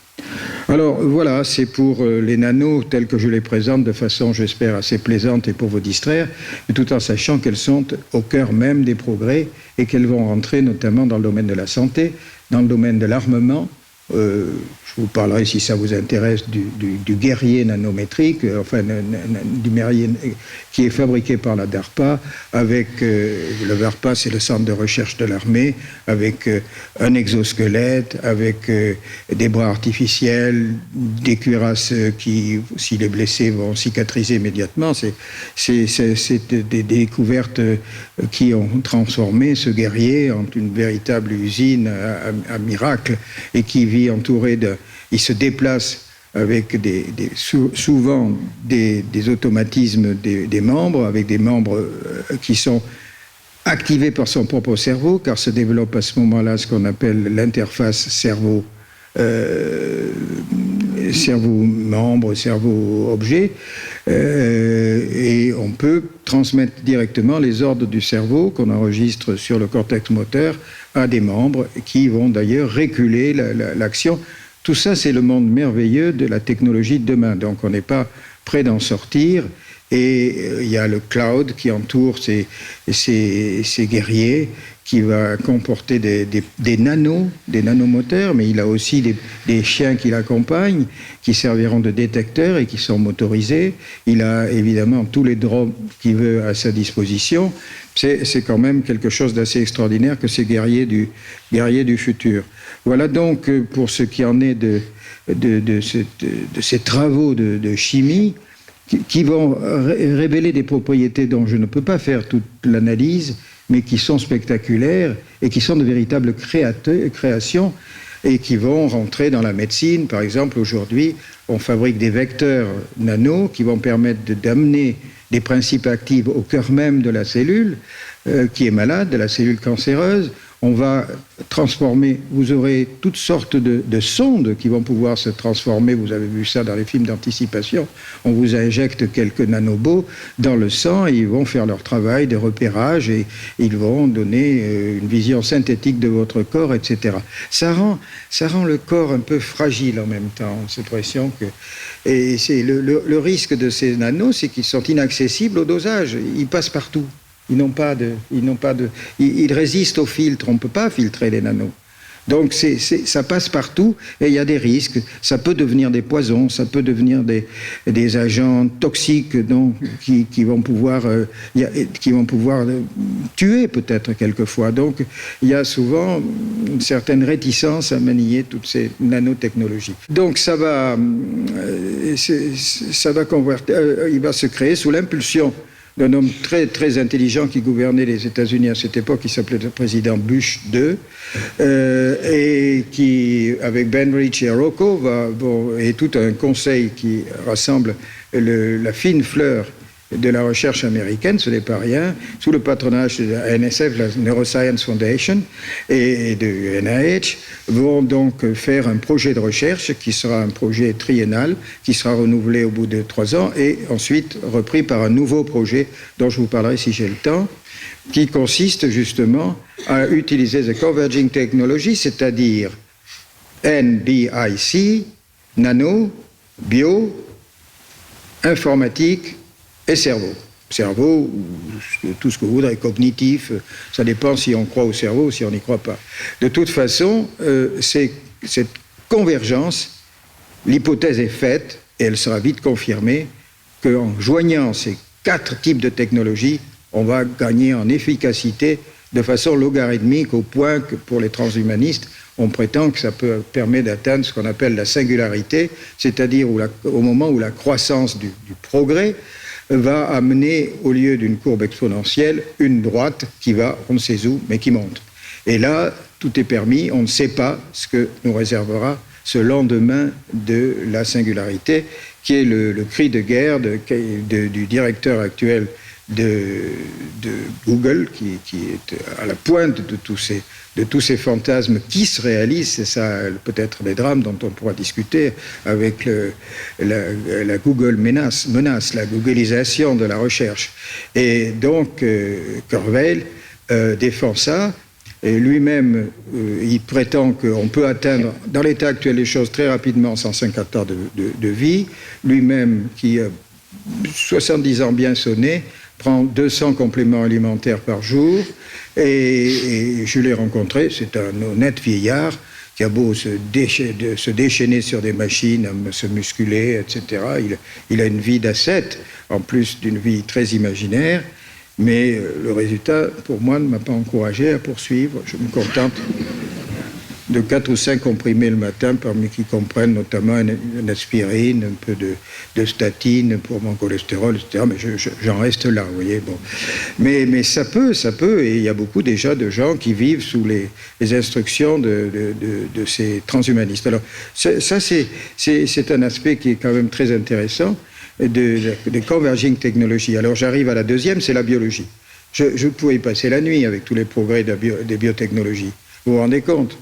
Alors voilà, c'est pour les nanos tels que je les présente de façon, j'espère, assez plaisante et pour vous distraire, tout en sachant qu'elles sont au cœur même des progrès et qu'elles vont rentrer notamment dans le domaine de la santé, dans le domaine de l'armement. Je vous parlerai, si ça vous intéresse, du guerrier nanométrique, enfin du guerrier qui est fabriqué par la DARPA, avec le DARPA, c'est le centre de recherche de l'armée, avec un exosquelette, avec des bras artificiels, des cuirasses qui, s'il est blessé, vont cicatriser immédiatement. C'est des découvertes qui ont transformé ce guerrier en une véritable usine à miracle et qui vit entouré de... Il se déplace avec souvent des automatismes des membres, avec des membres qui sont activés par son propre cerveau, car se développe à ce moment-là ce qu'on appelle l'interface cerveau-membre, cerveau-objet, et on peut transmettre directement les ordres du cerveau qu'on enregistre sur le cortex moteur à des membres qui vont d'ailleurs réguler l'action. Tout ça, c'est le monde merveilleux de la technologie de demain. Donc, on n'est pas prêt d'en sortir. Et il y a le cloud qui entoure ces guerriers, qui va comporter des nanomoteurs, mais il a aussi des chiens qui l'accompagnent, qui serviront de détecteurs et qui sont motorisés. Il a évidemment tous les drones qu'il veut à sa disposition. C'est quand même quelque chose d'assez extraordinaire que ces guerriers du futur. Voilà donc pour ce qui en est de ces travaux de chimie qui vont révéler des propriétés dont je ne peux pas faire toute l'analyse, mais qui sont spectaculaires et qui sont de véritables créations et qui vont rentrer dans la médecine. Par exemple, aujourd'hui, on fabrique des vecteurs nano qui vont permettre d'amener des principes actifs au cœur même de la cellule qui est malade, de la cellule cancéreuse. On va transformer, vous aurez toutes sortes de sondes qui vont pouvoir se transformer, vous avez vu ça dans les films d'anticipation, on vous injecte quelques nanobots dans le sang et ils vont faire leur travail de repérage et ils vont donner une vision synthétique de votre corps, etc. Ça rend le corps un peu fragile en même temps, on a l'impression que... Et c'est le risque de ces nanos, c'est qu'ils sont inaccessibles au dosage, ils passent partout. Ils résistent au filtre. On ne peut pas filtrer les nanos. Donc ça passe partout et il y a des risques. Ça peut devenir des poisons, ça peut devenir des agents toxiques qui vont pouvoir tuer peut-être quelquefois. Donc il y a souvent une certaine réticence à manier toutes ces nanotechnologies. Donc ça va convertir. Il va se créer sous l'impulsion d'un homme très, très intelligent qui gouvernait les États-Unis à cette époque, qui s'appelait le président Bush II, et qui, avec Ben Rich et Rocco, et tout un conseil qui rassemble la fine fleur de la recherche américaine, ce n'est pas rien, sous le patronage de la NSF, la Neuroscience Foundation, et de NIH, vont donc faire un projet de recherche qui sera un projet triennal, qui sera renouvelé au bout de 3 ans, et ensuite repris par un nouveau projet dont je vous parlerai si j'ai le temps, qui consiste justement à utiliser the converging technology, c'est-à-dire NBIC, nano, bio, informatique, et cerveau. Cerveau, tout ce que vous voudrez, cognitif, ça dépend si on croit au cerveau ou si on n'y croit pas. De toute façon, cette convergence, l'hypothèse est faite, et elle sera vite confirmée, qu'en joignant ces 4 types de technologies, on va gagner en efficacité de façon logarithmique au point que pour les transhumanistes, on prétend que ça permet d'atteindre ce qu'on appelle la singularité, c'est-à-dire au moment où la croissance du progrès va amener, au lieu d'une courbe exponentielle, une droite qui va, on ne sait où, mais qui monte. Et là, tout est permis, on ne sait pas ce que nous réservera ce lendemain de la singularité, qui est le cri de guerre du directeur actuel Google, qui est à la pointe de tous ces fantasmes qui se réalisent. C'est ça peut-être les drames dont on pourra discuter avec la Google menace, la googlisation de la recherche. Et donc Kurzweil défend ça. Et lui-même, il prétend qu'on peut atteindre, dans l'état actuel des choses, très rapidement 150 ans de vie. Lui-même, qui a 70 ans bien sonnés, prend 200 compléments alimentaires par jour. Et je l'ai rencontré, c'est un honnête vieillard qui a beau se déchaîner sur des machines, se musculer, etc. Il a une vie d'ascète, en plus d'une vie très imaginaire. Mais le résultat, pour moi, ne m'a pas encouragé à poursuivre. Je me contente de 4 ou 5 comprimés le matin, parmi qui comprennent notamment une aspirine, un peu de statine pour mon cholestérol, etc. Mais j'en reste là, vous voyez. Bon. Mais ça peut, et il y a beaucoup déjà de gens qui vivent sous les instructions de ces transhumanistes. Alors, ça c'est un aspect qui est quand même très intéressant. Des converging technologies. Alors j'arrive à la deuxième, c'est la biologie. Je pouvais y passer la nuit avec tous les progrès des biotechnologies. Vous vous rendez compte?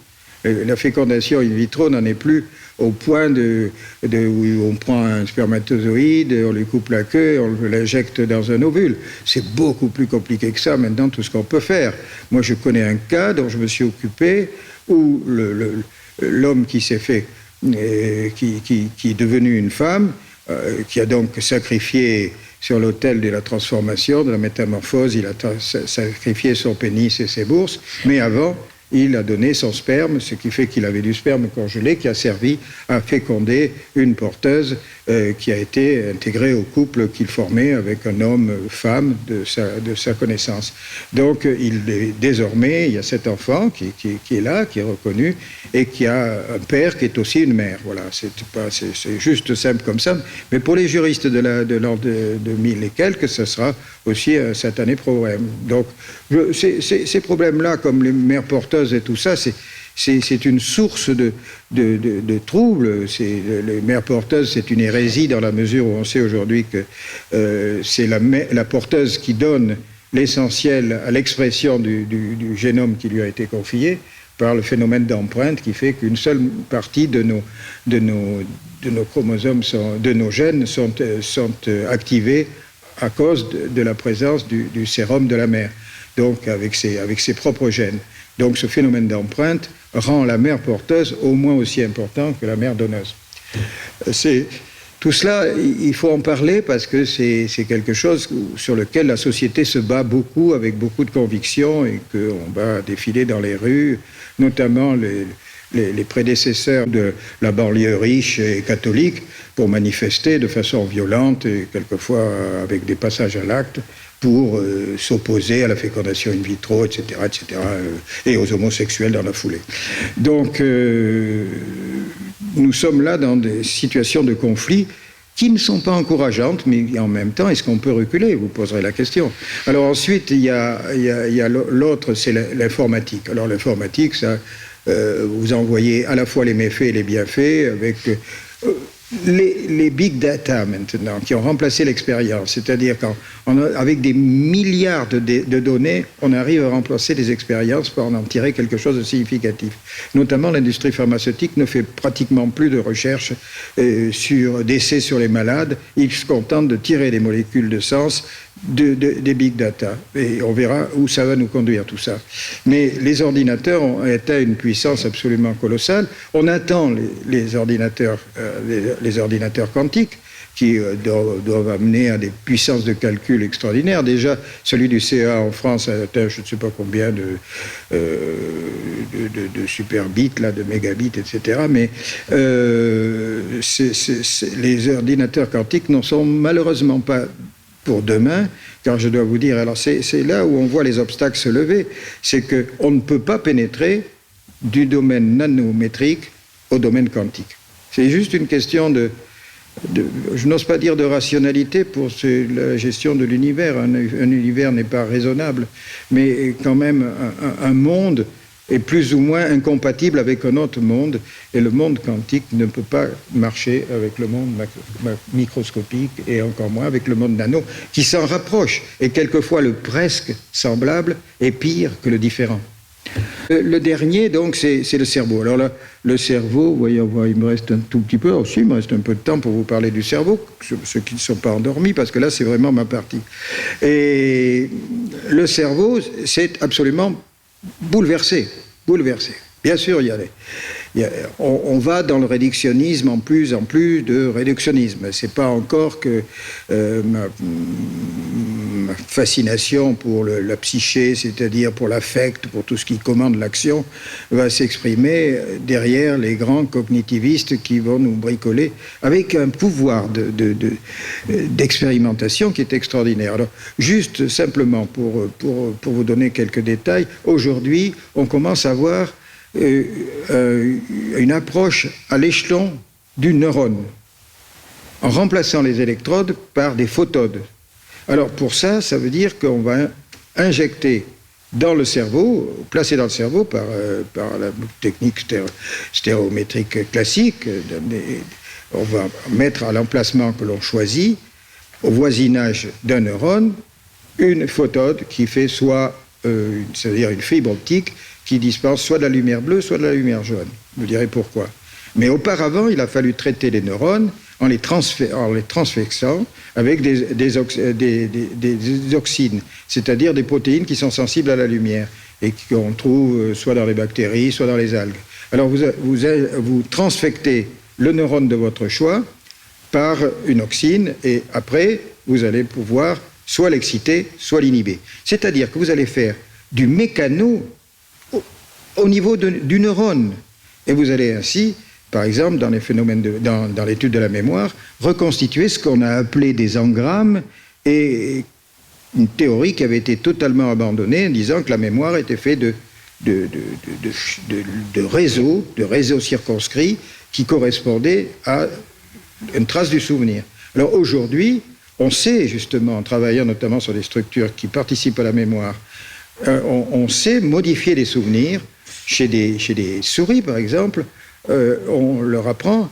La fécondation in vitro n'en est plus au point où on prend un spermatozoïde, on lui coupe la queue, on l'injecte dans un ovule. C'est beaucoup plus compliqué que ça maintenant, tout ce qu'on peut faire. Moi, je connais un cas dont je me suis occupé où l'homme qui s'est fait, qui est devenu une femme, qui a donc sacrifié sur l'autel de la transformation, de la métamorphose, il a sacrifié son pénis et ses bourses, mais avant, il a donné son sperme, ce qui fait qu'il avait du sperme congelé qui a servi à féconder une porteuse qui a été intégrée au couple qu'il formait avec un homme-femme de sa connaissance. Donc, désormais, il y a cet enfant qui est là, qui est reconnu, et qui a un père qui est aussi une mère. Voilà, c'est juste simple comme ça. Mais pour les juristes de l'an de 1000 et quelques, ce sera aussi un satané problème. Donc, ces problèmes-là, comme les mères porteuses et tout ça, c'est une source de troubles. Les mères porteuses, c'est une hérésie dans la mesure où on sait aujourd'hui que c'est la porteuse qui donne l'essentiel à l'expression du génome qui lui a été confié par le phénomène d'empreinte qui fait qu'une seule partie de nos chromosomes, de nos gènes sont activés à cause de la présence du sérum de la mère, donc avec ses propres gènes. Donc ce phénomène d'empreinte rend la mère porteuse au moins aussi important que la mère donneuse. Tout cela, il faut en parler parce que c'est quelque chose sur lequel la société se bat beaucoup, avec beaucoup de conviction, et qu'on va défiler dans les rues, notamment les prédécesseurs de la banlieue riche et catholique, pour manifester de façon violente et quelquefois avec des passages à l'acte, pour s'opposer à la fécondation in vitro, etc., et aux homosexuels dans la foulée. Donc, nous sommes là dans des situations de conflit qui ne sont pas encourageantes, mais en même temps, est-ce qu'on peut reculer? Vous poserez la question. Alors ensuite, il y a l'autre, c'est l'informatique. Alors l'informatique, ça, vous en voyez à la fois les méfaits et les bienfaits, avec les big data maintenant, qui ont remplacé l'expérience. C'est-à-dire qu'avec des milliards de données, on arrive à remplacer des expériences pour en tirer quelque chose de significatif. Notamment, l'industrie pharmaceutique ne fait pratiquement plus de recherche d'essais sur les malades. Ils se contentent de tirer des molécules de sens des big data. Et on verra où ça va nous conduire, tout ça. Mais les ordinateurs ont atteint une puissance absolument colossale. On attend les ordinateurs quantiques qui doivent amener à des puissances de calcul extraordinaires. Déjà, celui du CEA en France a atteint je ne sais pas combien de superbits, là, de mégabits, etc. Mais les ordinateurs quantiques n'en sont malheureusement pas pour demain, car je dois vous dire, alors c'est là où on voit les obstacles se lever, c'est qu'on ne peut pas pénétrer du domaine nanométrique au domaine quantique. C'est juste une question je n'ose pas dire de rationalité pour la gestion de l'univers. Un univers n'est pas raisonnable, mais quand même un monde est plus ou moins incompatible avec un autre monde, et le monde quantique ne peut pas marcher avec le monde microscopique, et encore moins avec le monde nano, qui s'en rapproche, et quelquefois le presque semblable est pire que le différent. Le dernier, donc, c'est le cerveau. Alors là, le cerveau, vous voyez, il me reste un tout petit peu, aussi, il me reste un peu de temps pour vous parler du cerveau, ceux qui ne sont pas endormis, parce que là, c'est vraiment ma partie. Et le cerveau, c'est absolument bouleversé. Bien sûr, on va dans le réductionnisme en plus de réductionnisme. C'est pas encore que ma fascination pour la psyché, c'est-à-dire pour l'affect, pour tout ce qui commande l'action, va s'exprimer derrière les grands cognitivistes qui vont nous bricoler avec un pouvoir d'expérimentation qui est extraordinaire. Alors, juste simplement pour vous donner quelques détails, aujourd'hui, on commence à voir une approche à l'échelon du neurone, en remplaçant les électrodes par des photodes. Alors pour ça veut dire qu'on va injecter dans le cerveau, placer dans le cerveau par la technique stéréométrique classique, on va mettre à l'emplacement que l'on choisit, au voisinage d'un neurone, une photode qui fait c'est-à-dire une fibre optique qui dispense soit de la lumière bleue, soit de la lumière jaune. Vous direz pourquoi. Mais auparavant, il a fallu traiter les neurones en les transfixant avec des oxynes, c'est-à-dire des protéines qui sont sensibles à la lumière et qu'on trouve soit dans les bactéries, soit dans les algues. Alors vous transfectez le neurone de votre choix par une oxyne et après, vous allez pouvoir soit l'exciter, soit l'inhiber. C'est-à-dire que vous allez faire du mécano au niveau du neurone. Et vous allez ainsi, par exemple, dans les phénomènes dans l'étude de la mémoire, reconstituer ce qu'on a appelé des engrammes, et une théorie qui avait été totalement abandonnée en disant que la mémoire était faite de réseaux circonscrits qui correspondaient à une trace du souvenir. Alors aujourd'hui, on sait justement, en travaillant notamment sur des structures qui participent à la mémoire, on sait modifier les souvenirs. Chez des souris, par exemple, on leur apprend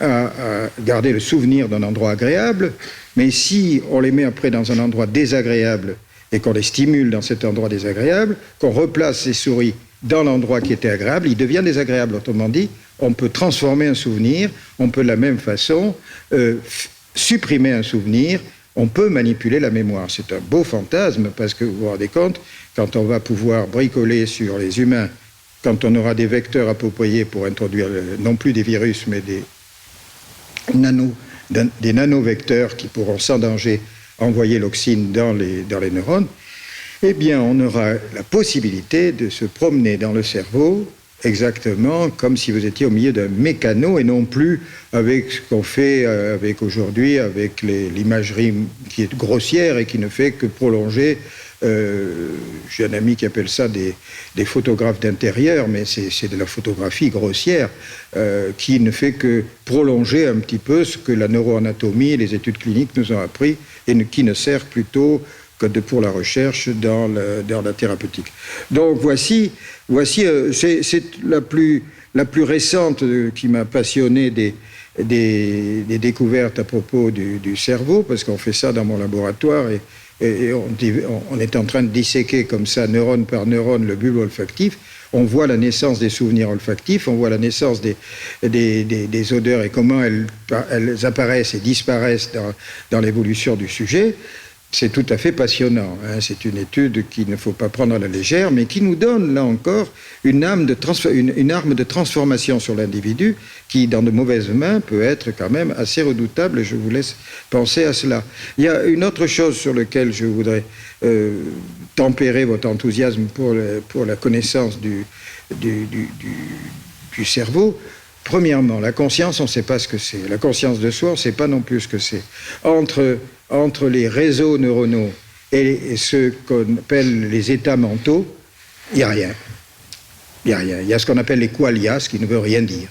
à garder le souvenir d'un endroit agréable, mais si on les met après dans un endroit désagréable et qu'on les stimule dans cet endroit désagréable, qu'on replace ces souris dans l'endroit qui était agréable, il devient désagréable. Autrement dit, on peut transformer un souvenir, on peut de la même façon supprimer un souvenir, on peut manipuler la mémoire. C'est un beau fantasme parce que vous vous rendez compte, quand on va pouvoir bricoler sur les humains, quand on aura des vecteurs appropriés pour introduire non plus des virus, mais des nanovecteurs qui pourront sans danger envoyer l'oxyne dans les neurones, eh bien on aura la possibilité de se promener dans le cerveau exactement comme si vous étiez au milieu d'un mécano et non plus avec ce qu'on fait aujourd'hui avec l'imagerie qui est grossière et qui ne fait que prolonger. J'ai un ami qui appelle ça des photographes d'intérieur, mais c'est de la photographie grossière qui ne fait que prolonger un petit peu ce que la neuroanatomie et les études cliniques nous ont appris et qui ne sert plutôt que pour la recherche dans la thérapeutique. Donc voici c'est la plus récente qui m'a passionné des découvertes à propos du cerveau, parce qu'on fait ça dans mon laboratoire et on est en train de disséquer comme ça, neurone par neurone, le bulbe olfactif. On voit la naissance des souvenirs olfactifs, on voit la naissance des odeurs et comment elles apparaissent et disparaissent dans l'évolution du sujet. C'est tout à fait passionnant. C'est une étude qu'il ne faut pas prendre à la légère, mais qui nous donne, là encore, une arme de transformation sur l'individu qui, dans de mauvaises mains, peut être quand même assez redoutable, et je vous laisse penser à cela. Il y a une autre chose sur laquelle je voudrais tempérer votre enthousiasme pour la connaissance du cerveau. Premièrement, la conscience, on ne sait pas ce que c'est. La conscience de soi, on ne sait pas non plus ce que c'est. Entre les réseaux neuronaux et ce qu'on appelle les états mentaux, il n'y a rien. Il y a ce qu'on appelle les qualia, ce qui ne veut rien dire.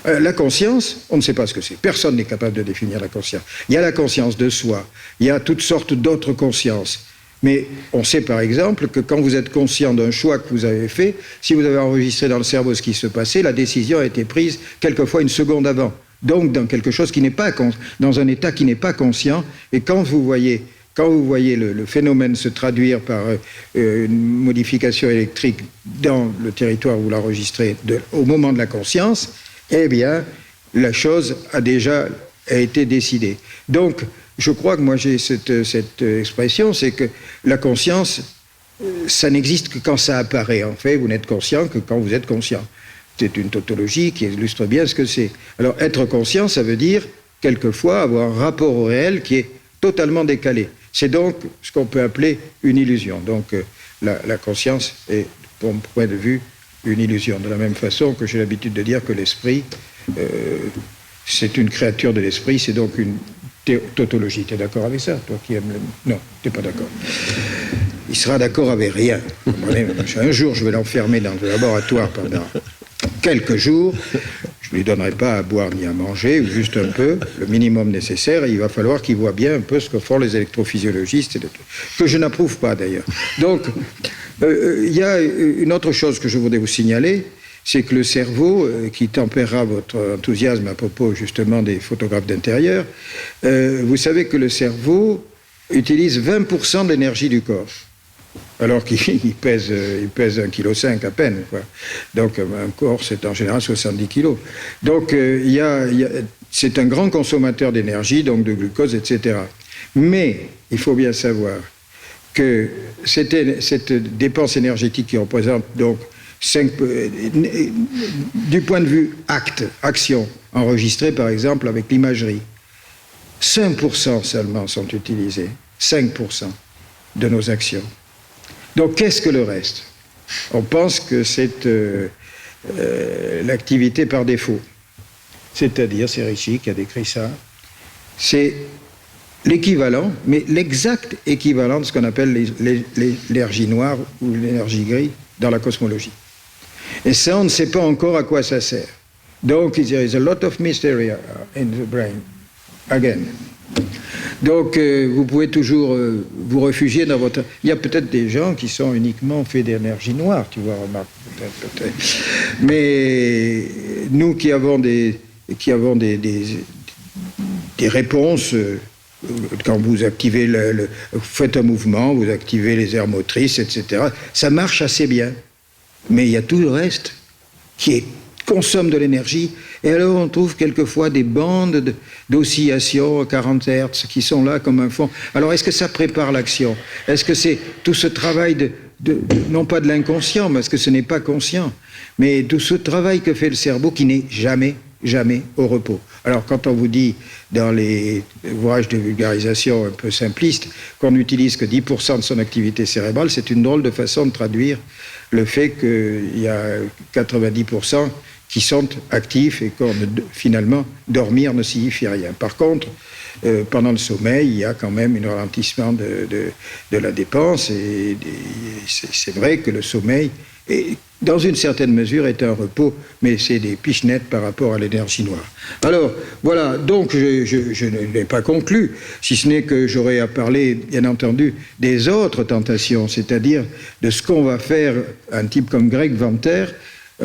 La conscience, on ne sait pas ce que c'est. Personne n'est capable de définir la conscience. Il y a la conscience de soi. Il y a toutes sortes d'autres consciences. Mais on sait par exemple que quand vous êtes conscient d'un choix que vous avez fait, si vous avez enregistré dans le cerveau ce qui se passait, la décision a été prise quelquefois une seconde avant. Donc dans quelque chose qui n'est pas dans un état qui n'est pas conscient. Et quand vous voyez le phénomène se traduire par une modification électrique dans le territoire où vous l'enregistrez au moment de la conscience, eh bien la chose a déjà été décidée. Donc je crois que moi j'ai cette expression, c'est que la conscience, ça n'existe que quand ça apparaît. En fait, vous n'êtes conscient que quand vous êtes conscient. C'est une tautologie qui illustre bien ce que c'est. Alors, être conscient, ça veut dire, quelquefois, avoir un rapport au réel qui est totalement décalé. C'est donc ce qu'on peut appeler une illusion. Donc, la conscience est, pour mon point de vue, une illusion. De la même façon que j'ai l'habitude de dire que l'esprit, c'est une créature de l'esprit, c'est donc une tautologie. Tu es d'accord avec ça, toi qui aimes le... Non, tu n'es pas d'accord. Il sera d'accord avec rien. Un jour, je vais l'enfermer dans le laboratoire pendant quelques jours. Je ne lui donnerai pas à boire ni à manger, ou juste un peu, le minimum nécessaire, et il va falloir qu'il voit bien un peu ce que font les électrophysiologistes, que je n'approuve pas d'ailleurs. Donc, il y a une autre chose que je voudrais vous signaler, c'est que le cerveau, qui tempérera votre enthousiasme à propos justement des photographes d'intérieur, vous savez que le cerveau utilise 20% de l'énergie du corps, alors qu'il pèse 1,5 kg à peine, quoi. Donc un corps, c'est en général 70 kg. Donc c'est un grand consommateur d'énergie, donc de glucose, etc. Mais il faut bien savoir que cette dépense énergétique qui représente donc du point de vue action, enregistrée par exemple avec l'imagerie, 5% seulement sont utilisés, 5% de nos actions. Donc qu'est-ce que le reste? On pense que c'est l'activité par défaut. C'est-à-dire, c'est Ricci qui a décrit ça, c'est l'équivalent, mais l'exact équivalent de ce qu'on appelle l'énergie noire ou l'énergie grise dans la cosmologie. Et ça, on ne sait pas encore à quoi ça sert. Donc, there is a lot of mystery in the brain, again. Donc, vous pouvez toujours vous réfugier dans votre... Il y a peut-être des gens qui sont uniquement faits d'énergie noire, tu vois, remarque, peut-être. Mais nous qui avons des réponses, quand vous activez vous faites un mouvement, vous activez les aires motrices, etc., ça marche assez bien. Mais il y a tout le reste qui consomme de l'énergie. Et alors on trouve quelquefois des bandes d'oscillations à 40 Hz qui sont là comme un fond. Alors est-ce que ça prépare l'action? Est-ce que c'est tout ce travail non pas de l'inconscient, parce que ce n'est pas conscient, mais tout ce travail que fait le cerveau qui n'est jamais au repos. Alors quand on vous dit dans les ouvrages de vulgarisation un peu simplistes qu'on n'utilise que 10% de son activité cérébrale, c'est une drôle de façon de traduire le fait qu'il y a 90% qui sont actifs et que finalement dormir ne signifie rien. Par contre, pendant le sommeil, il y a quand même un ralentissement de la dépense et c'est vrai que le sommeil dans une certaine mesure est un repos, mais c'est des pichenettes par rapport à l'énergie noire. Alors, voilà, donc je ne l'ai pas conclu, si ce n'est que j'aurais à parler, bien entendu, des autres tentations, c'est-à-dire de ce qu'on va faire, un type comme Greg Venter.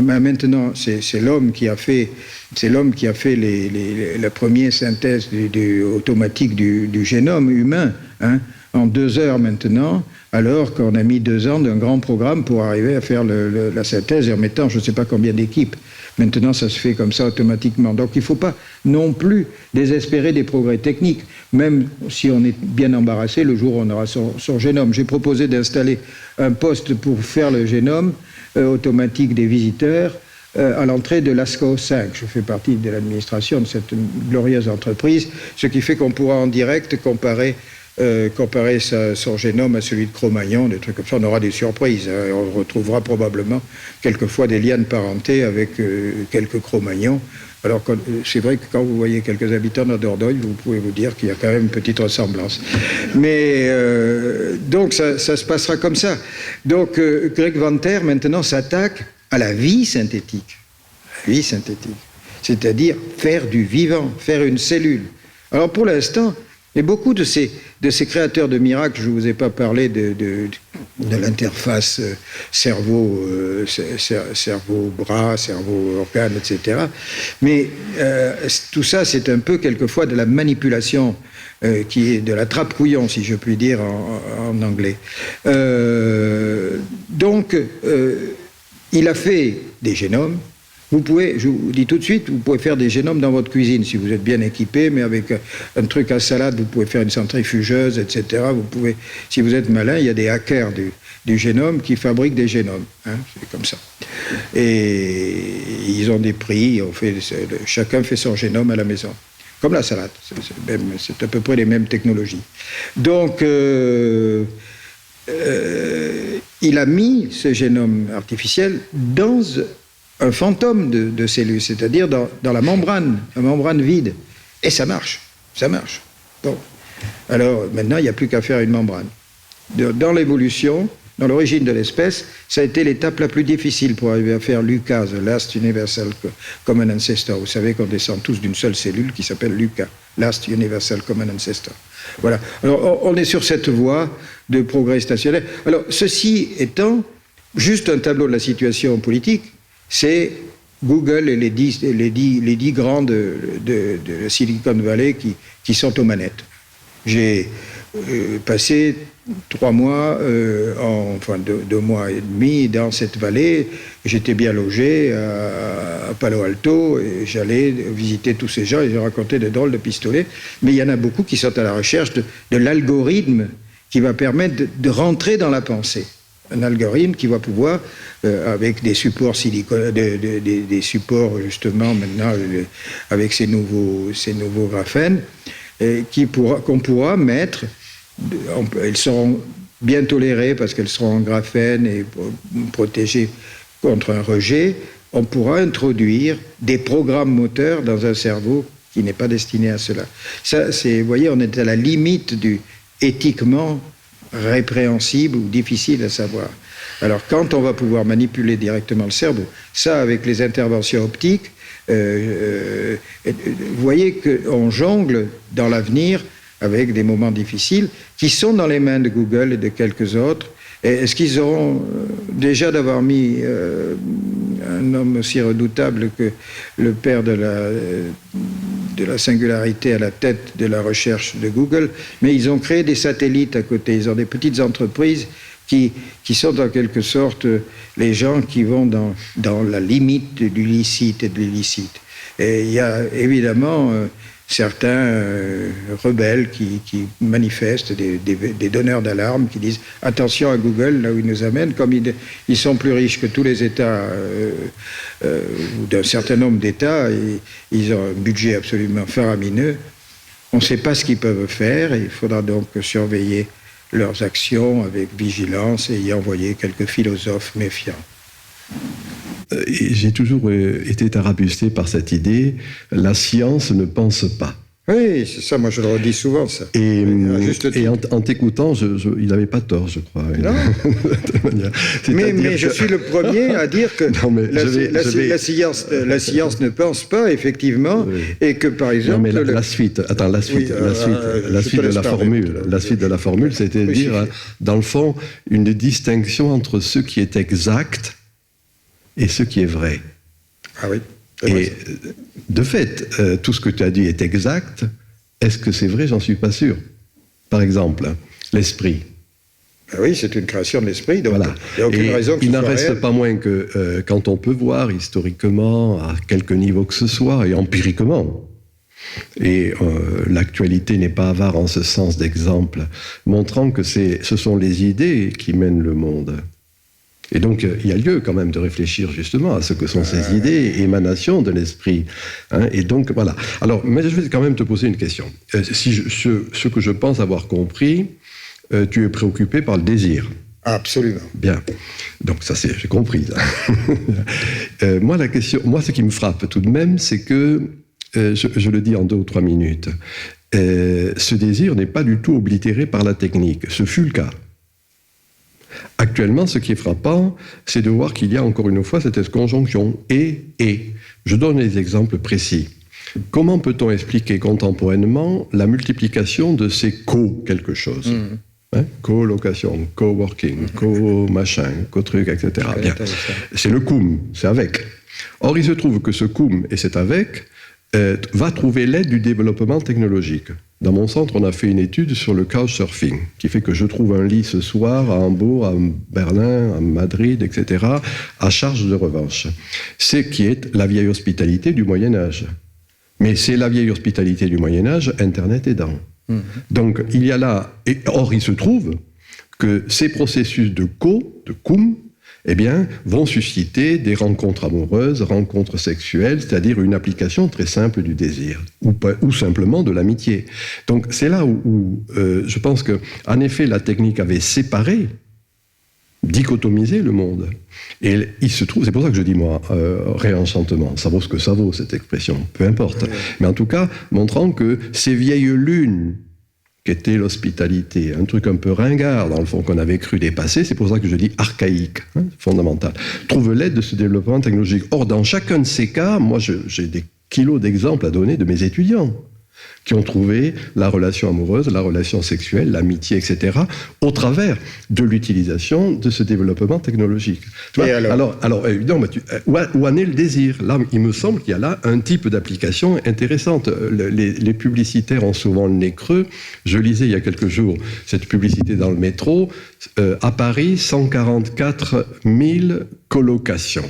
Maintenant, c'est l'homme qui a fait la première synthèse automatique du génome humain, hein, en 2 heures maintenant, alors qu'on a mis 2 ans d'un grand programme pour arriver à faire la synthèse en mettant je ne sais pas combien d'équipes. Maintenant, ça se fait comme ça automatiquement. Donc, il ne faut pas non plus désespérer des progrès techniques, même si on est bien embarrassé le jour où on aura son génome. J'ai proposé d'installer un poste pour faire le génome automatique des visiteurs à l'entrée de l'ASCO 5. Je fais partie de l'administration de cette glorieuse entreprise, ce qui fait qu'on pourra en direct comparer son génome à celui de Cro-Magnon, des trucs comme ça. On aura des surprises. On retrouvera probablement quelquefois des liens de parenté avec quelques Cro-Magnons. Alors, c'est vrai que quand vous voyez quelques habitants de Dordogne, vous pouvez vous dire qu'il y a quand même une petite ressemblance. Mais donc, ça se passera comme ça. Donc, Greg Venter, maintenant, s'attaque à la vie synthétique. La vie synthétique. C'est-à-dire faire du vivant, faire une cellule. Alors, pour l'instant, Et beaucoup de ces créateurs de miracles, je ne vous ai pas parlé de l'interface cerveau-bras, cerveau-organe, etc. Mais tout ça, c'est un peu quelquefois de la manipulation qui est de la trappe-couillon, si je puis dire en anglais. Donc, il a fait des génomes. Vous pouvez, je vous dis tout de suite, vous pouvez faire des génomes dans votre cuisine si vous êtes bien équipé, mais avec un truc à salade, vous pouvez faire une centrifugeuse, etc. Vous pouvez, si vous êtes malin, il y a des hackers du génome qui fabriquent des génomes. Hein, c'est comme ça. Et ils ont des prix, chacun fait son génome à la maison. Comme la salade. C'est à peu près les mêmes technologies. Donc, il a mis ce génome artificiel dans un fantôme de cellules, c'est-à-dire dans la membrane vide. Et ça marche. Bon. Alors, maintenant, il n'y a plus qu'à faire une membrane. Dans l'évolution, dans l'origine de l'espèce, ça a été l'étape la plus difficile pour arriver à faire l'UCA, the Last Universal Common Ancestor. Vous savez qu'on descend tous d'une seule cellule qui s'appelle l'UCA, Last Universal Common Ancestor. Voilà. Alors, on est sur cette voie de progrès stationnel. Alors, ceci étant juste un tableau de la situation politique, c'est Google et les 10 grands de Silicon Valley qui sont aux manettes. J'ai passé 3 mois, 2 mois et demi dans cette vallée. J'étais bien logé à Palo Alto et j'allais visiter tous ces gens et je racontais des drôles de pistolets. Mais il y en a beaucoup qui sont à la recherche de l'algorithme qui va permettre de rentrer dans la pensée. Un algorithme qui va pouvoir, avec des supports des supports justement maintenant avec ces nouveaux graphènes, qu'on pourra mettre. Elles seront bien tolérées parce qu'elles seront en graphène et protégées contre un rejet. On pourra introduire des programmes moteurs dans un cerveau qui n'est pas destiné à cela. Ça, vous voyez, on est à la limite du éthiquement répréhensible ou difficile à savoir. Alors, quand on va pouvoir manipuler directement le cerveau, ça, avec les interventions optiques, vous voyez qu'on jongle dans l'avenir avec des moments difficiles qui sont dans les mains de Google et de quelques autres. Est-ce qu'ils auront, déjà d'avoir mis un homme aussi redoutable que le père de la singularité à la tête de la recherche de Google, mais ils ont créé des satellites à côté, ils ont des petites entreprises qui sont en quelque sorte les gens qui vont dans la limite du licite et de l'illicite. Et il y a évidemment certains rebelles qui manifestent, des donneurs d'alarme qui disent « Attention à Google, là où ils nous amènent, comme ils sont plus riches que tous les États, ou d'un certain nombre d'États, ils ont un budget absolument faramineux. On ne sait pas ce qu'ils peuvent faire, et il faudra donc surveiller leurs actions avec vigilance et y envoyer quelques philosophes méfiants. » J'ai toujours été tarabusté par cette idée, la science ne pense pas. Oui, c'est ça, moi je le redis souvent, ça. Et en t'écoutant, il n'avait pas tort, je crois. Non. mais je suis le premier à dire que la science ne pense pas, effectivement, oui. Et que, par exemple... Non, mais la suite de la formule, c'était de dire, dans le fond, une distinction entre ce qui est exact et ce qui est vrai. Ah oui. Et de fait, tout ce que tu as dit est exact. Est-ce que c'est vrai? J'en suis pas sûr. Par exemple, l'esprit. Ah oui, c'est une création de l'esprit, donc voilà. il n'y a aucune raison que il ce n'en soit reste réel. pas moins que quand on peut voir historiquement, à quelque niveau que ce soit, et empiriquement, et l'actualité n'est pas avare en ce sens d'exemples, montrant que ce sont les idées qui mènent le monde. Et donc, il y a lieu quand même de réfléchir justement à ce que sont ces idées, émanations de l'esprit. Hein, et donc, voilà. Alors, mais je vais quand même te poser une question. Ce que je pense avoir compris, tu es préoccupé par le désir. Absolument. Bien. Donc, ça, j'ai compris. Moi, ce qui me frappe tout de même, c'est que, je le dis en 2 ou 3 minutes, ce désir n'est pas du tout oblitéré par la technique. Ce fut le cas. Actuellement, ce qui est frappant, c'est de voir qu'il y a encore une fois cette conjonction « et ». Je donne des exemples précis. comment peut-on expliquer contemporainement la multiplication de ces quelque chose co-location, co-working, co-machin, co-truc, etc. Bien. C'est le cum, c'est avec. Or, il se trouve que ce cum et cet avec va trouver l'aide du développement technologique. Dans mon centre, on a fait une étude sur le couchsurfing, qui fait que je trouve un lit ce soir à Hambourg, à Berlin, à Madrid, etc., à charge de revanche. C'est qui est la vieille hospitalité du Moyen-Âge. Mais c'est la vieille hospitalité du Moyen-Âge, Internet aidant. Donc, il y a là... Or, il se trouve que ces processus de cum, eh bien, vont susciter des rencontres amoureuses, rencontres sexuelles, c'est-à-dire une application très simple du désir, ou simplement de l'amitié. Donc, c'est là où je pense qu'en effet, la technique avait séparé, dichotomisé le monde. Et il se trouve, c'est pour ça que je dis, moi, réenchantement, ça vaut ce que ça vaut, cette expression, peu importe. Mais en tout cas, montrant que ces vieilles lunes, qu'était l'hospitalité, un truc un peu ringard, dans le fond, qu'on avait cru dépasser, c'est pour ça que je dis archaïque, fondamental, trouve l'aide de ce développement technologique. Or, dans chacun de ces cas, moi, j'ai des kilos d'exemples à donner de mes étudiants qui ont trouvé la relation amoureuse, la relation sexuelle, l'amitié, etc., au travers de l'utilisation de ce développement technologique. Tu vois, alors évidemment, où en est le désir? Là, il me semble qu'il y a là un type d'application intéressante. Les publicitaires ont souvent le nez creux. Je lisais il y a quelques jours cette publicité dans le métro. À Paris, 144 000 colocations.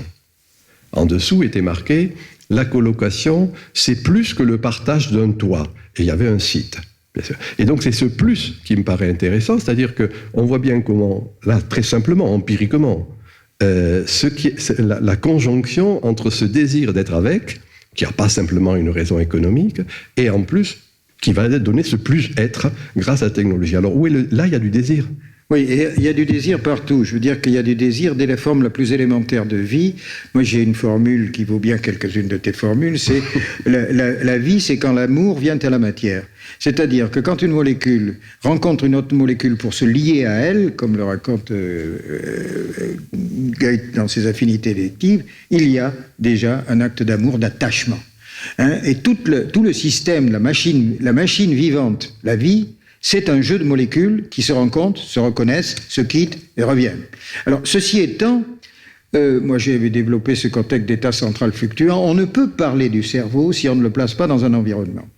En dessous était marqué « La colocation, c'est plus que le partage d'un toit ». Et il y avait un site, bien sûr. Et donc c'est ce plus qui me paraît intéressant, c'est-à-dire qu'on voit bien comment, là, très simplement, empiriquement, la conjonction entre ce désir d'être avec, qui n'a pas simplement une raison économique, et en plus, qui va donner ce plus-être grâce à la technologie. Alors là, il y a du désir. Oui, et il y a du désir partout. Je veux dire qu'il y a du désir dès la forme la plus élémentaire de vie. Moi, j'ai une formule qui vaut bien quelques-unes de tes formules. C'est la vie, c'est quand l'amour vient à la matière. C'est-à-dire que quand une molécule rencontre une autre molécule pour se lier à elle, comme le raconte Goethe dans ses affinités électives, il y a déjà un acte d'amour, d'attachement. Et tout le système, la machine vivante, la vie, c'est un jeu de molécules qui se rencontrent, se reconnaissent, se quittent et reviennent. Alors, ceci étant, moi j'avais développé ce contexte d'état central fluctuant. On ne peut parler du cerveau si on ne le place pas dans un environnement.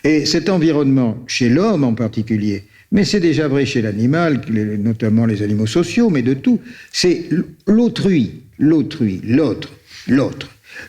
Et cet environnement, chez l'homme en particulier, mais c'est déjà vrai chez l'animal, notamment les animaux sociaux, mais de tout, c'est l'autrui, l'autre.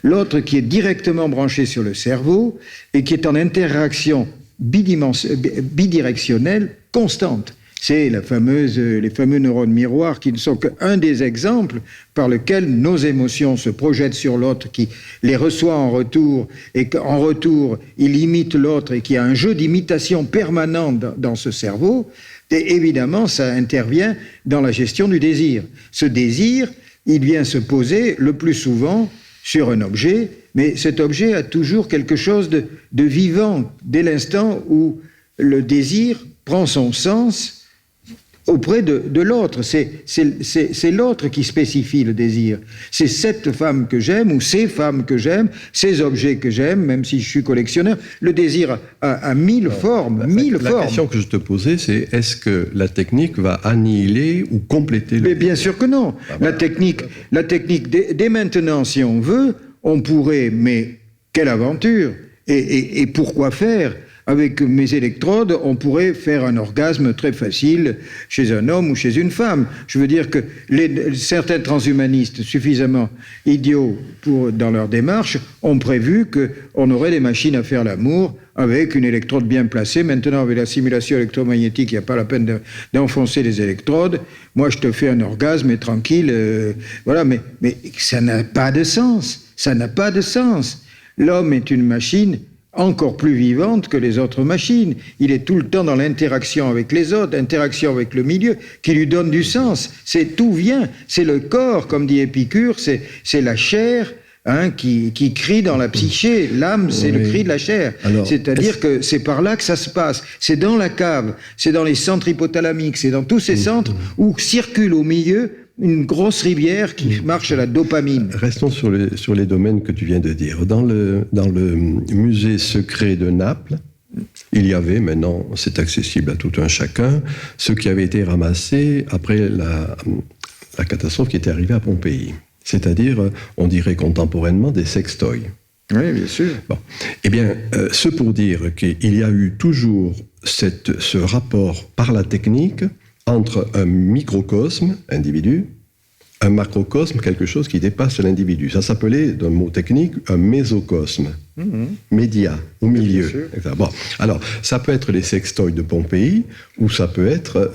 L'autre qui est directement branché sur le cerveau et qui est en interaction bidirectionnelle constante. C'est les fameux neurones miroirs qui ne sont qu'un des exemples par lesquels nos émotions se projettent sur l'autre, qui les reçoit en retour, et qu'en retour, il imite l'autre, et qu'il y a un jeu d'imitation permanent dans ce cerveau. Et évidemment, ça intervient dans la gestion du désir. Ce désir, il vient se poser le plus souvent sur un objet, mais cet objet a toujours quelque chose de vivant dès l'instant où le désir prend son sens auprès de l'autre. C'est l'autre qui spécifie le désir. C'est cette femme que j'aime ou ces femmes que j'aime, ces objets que j'aime, même si je suis collectionneur. Le désir a mille formes, La question que je te posais, c'est est-ce que la technique va annihiler ou compléter le désir? Mais bien sûr que non. La technique, dès maintenant, si on veut, on pourrait, mais quelle aventure! Et pourquoi faire? Avec mes électrodes, on pourrait faire un orgasme très facile chez un homme ou chez une femme. Je veux dire que certains transhumanistes suffisamment idiots dans leur démarche ont prévu qu'on aurait des machines à faire l'amour avec une électrode bien placée. Maintenant, avec la simulation électromagnétique, il n'y a pas la peine d'enfoncer les électrodes. Moi, je te fais un orgasme et tranquille. Voilà, mais ça n'a pas de sens. Ça n'a pas de sens. L'homme est une machine encore plus vivante que les autres machines. Il est tout le temps dans l'interaction avec les autres, interaction avec le milieu, qui lui donne du sens. Tout vient. C'est le corps, comme dit Épicure, c'est la chair qui crie dans la psyché. L'âme, c'est le cri de la chair. C'est-à-dire que c'est par là que ça se passe. C'est dans la cave, c'est dans les centres hypothalamiques, c'est dans tous ces centres où circulent au milieu une grosse rivière qui marche à la dopamine. Restons sur les domaines que tu viens de dire. Dans le musée secret de Naples, il y avait, maintenant c'est accessible à tout un chacun, ce qui avait été ramassé après la catastrophe qui était arrivée à Pompéi. C'est-à-dire, on dirait contemporainement, des sextoys. Oui, bien sûr. Bon. Eh bien, ce pour dire qu'il y a eu toujours ce rapport par la technique entre un microcosme, individu, un macrocosme, quelque chose qui dépasse l'individu. Ça s'appelait, d'un mot technique, un mésocosme. Média, au milieu. Bon, alors, ça peut être les sextoys de Pompéi, ou ça peut être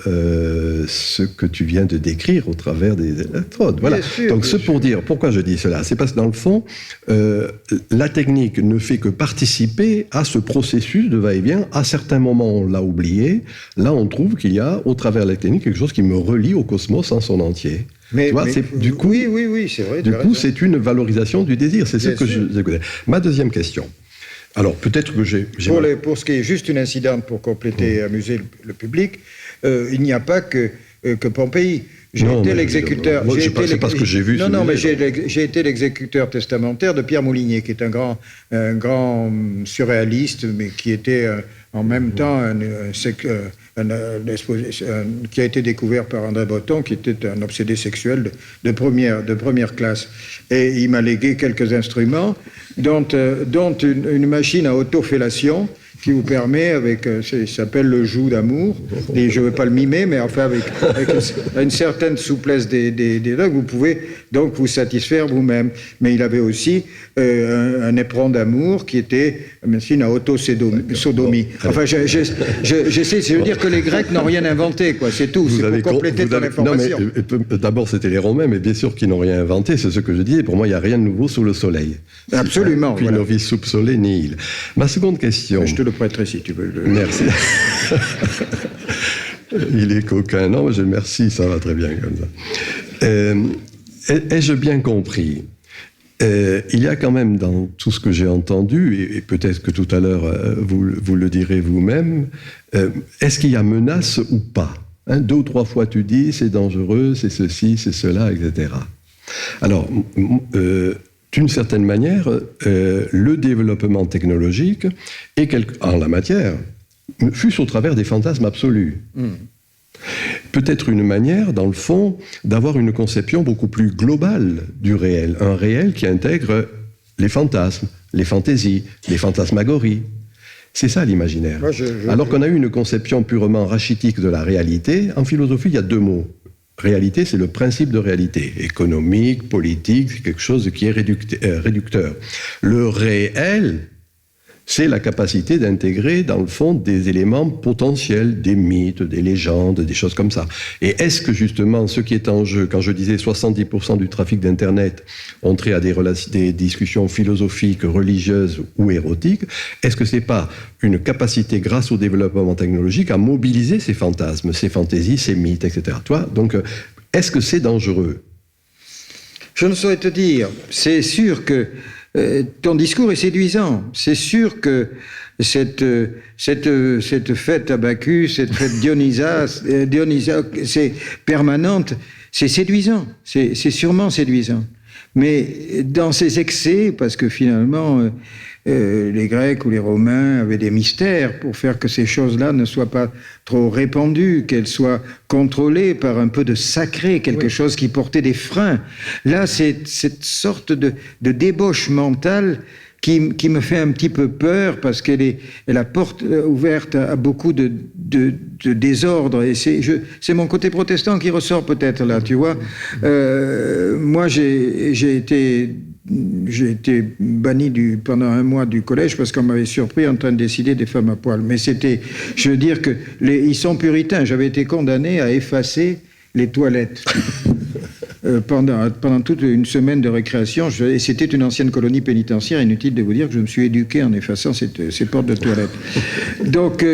ce que tu viens de décrire au travers des électrodes. Voilà. Donc, ce pour dire, pourquoi je dis cela? C'est parce que, dans le fond, la technique ne fait que participer à ce processus de va-et-vient. À certains moments, on l'a oublié. Là, on trouve qu'il y a, au travers de la technique, quelque chose qui me relie au cosmos en son entier. Mais, tu vois, du coup, oui, c'est vrai. Du coup, c'est une valorisation du désir. C'est ce que je connais. Ma deuxième question. Alors, peut-être que j'ai... Pour ce qui est juste une incidente pour compléter et amuser le public, il n'y a pas que Pompéi. J'ai été l'exécuteur... C'est pas ce que j'ai vu. Non, mais j'ai été l'exécuteur testamentaire de Pierre Moulinier, qui est un grand surréaliste, mais qui était en même temps qui a été découvert par André Breton, qui était un obsédé sexuel de première classe. Et il m'a légué quelques instruments, dont une machine à autofellation qui vous permet, ça s'appelle le joug d'amour, et je ne veux pas le mimer, mais enfin avec une certaine souplesse des doigts, vous pouvez donc vous satisfaire vous-même. Mais il avait aussi un éperon d'amour qui était une machine à auto-sodomie. Enfin, j'essaie de dire que les Grecs n'ont rien inventé, quoi. C'est tout, c'est pour compléter ton information. Non, mais, d'abord, c'était les Romains, mais bien sûr qu'ils n'ont rien inventé, c'est ce que je dis, et pour moi, il n'y a rien de nouveau sous le soleil. Absolument. Puis voilà. novice sous soleil nihil. Ma seconde question... Je te le prêterai si tu veux. Merci. Il est coquin. Non, merci, ça va très bien comme ça. Ai-je bien compris? Il y a quand même dans tout ce que j'ai entendu, et peut-être que tout à l'heure vous le direz vous-même, est-ce qu'il y a menace ou pas? 2 ou 3 fois tu dis c'est dangereux, c'est ceci, c'est cela, etc. Alors, d'une certaine manière, le développement technologique en la matière fût au travers des fantasmes absolus. Peut-être une manière, dans le fond, d'avoir une conception beaucoup plus globale du réel. Un réel qui intègre les fantasmes, les fantaisies, les fantasmagories. C'est ça l'imaginaire. Alors qu'on a eu une conception purement rachitique de la réalité, en philosophie, il y a 2 mots. Réalité, c'est le principe de réalité. Économique, politique, c'est quelque chose qui est réducteur. Le réel, c'est la capacité d'intégrer, dans le fond, des éléments potentiels, des mythes, des légendes, des choses comme ça. Et est-ce que, justement, ce qui est en jeu, quand je disais 70% du trafic d'Internet ont trait à des discussions philosophiques, religieuses ou érotiques, est-ce que c'est pas une capacité, grâce au développement technologique, à mobiliser ces fantasmes, ces fantaisies, ces mythes, etc. Toi, donc, est-ce que c'est dangereux? Je ne saurais te dire. C'est sûr que ton discours est séduisant. C'est sûr que cette fête à Bacchus, cette fête Dionysa, c'est permanente, c'est séduisant. C'est sûrement séduisant. Mais dans ces excès, parce que finalement, les Grecs ou les Romains avaient des mystères pour faire que ces choses-là ne soient pas trop répandues, qu'elles soient contrôlées par un peu de sacré, quelque chose qui portait des freins. Là, c'est cette sorte de débauche mentale qui me fait un petit peu peur parce qu'elle a porte ouverte à beaucoup de désordre. Et c'est mon côté protestant qui ressort peut-être là, tu vois. Moi, j'ai été banni pendant 1 mois du collège parce qu'on m'avait surpris en train de décider des femmes à poil. Mais je veux dire que ils sont puritains. J'avais été condamné à effacer les toilettes. Pendant toute une semaine de récréation, et c'était une ancienne colonie pénitentiaire, inutile de vous dire que je me suis éduqué en effaçant ces portes de toilette. Donc,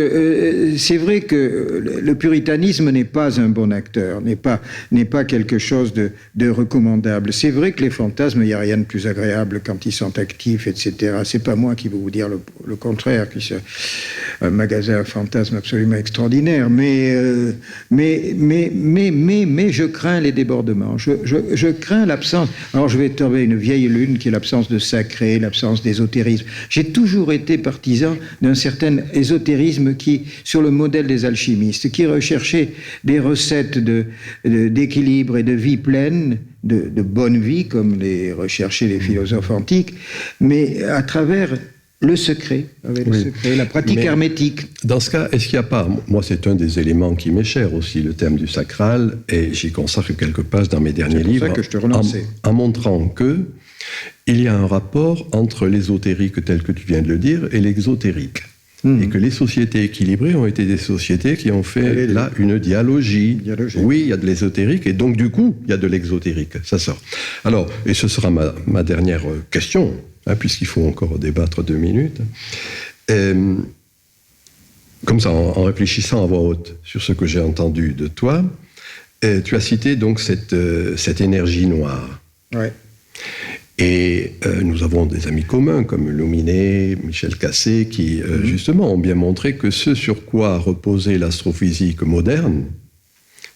c'est vrai que le puritanisme n'est pas un bon acteur, n'est pas quelque chose de recommandable. C'est vrai que les fantasmes, il n'y a rien de plus agréable quand ils sont actifs, etc. C'est pas moi qui vais vous dire le contraire, qui c'est un magasin à fantasmes absolument extraordinaire. Mais mais je crains les débordements, je crains l'absence. Alors je vais tomber une vieille lune qui est l'absence de sacré, l'absence d'ésotérisme. J'ai toujours été partisan d'un certain ésotérisme qui, sur le modèle des alchimistes, qui recherchait des recettes d'équilibre et de vie pleine, de bonne vie, comme les recherchaient les philosophes antiques, mais à travers le secret, avec le secret, la pratique hermétique. Dans ce cas, est-ce qu'il n'y a pas, moi c'est un des éléments qui m'est cher aussi, le thème du sacral, et j'y consacre quelques pages dans mes derniers livres, que je te relançais. En montrant que il y a un rapport entre l'ésotérique tel que tu viens de le dire et l'exotérique. Et que les sociétés équilibrées ont été des sociétés qui ont fait là une dialogie. Oui, il y a de l'ésotérique et donc du coup, il y a de l'exotérique. Ça sort. Alors, et ce sera ma dernière question, puisqu'il faut encore débattre 2 minutes. Comme ça, en réfléchissant à voix haute sur ce que j'ai entendu de toi, tu as cité donc cette énergie noire. Ouais. Et nous avons des amis communs comme Luminet, Michel Cassé, qui justement ont bien montré que ce sur quoi reposait l'astrophysique moderne,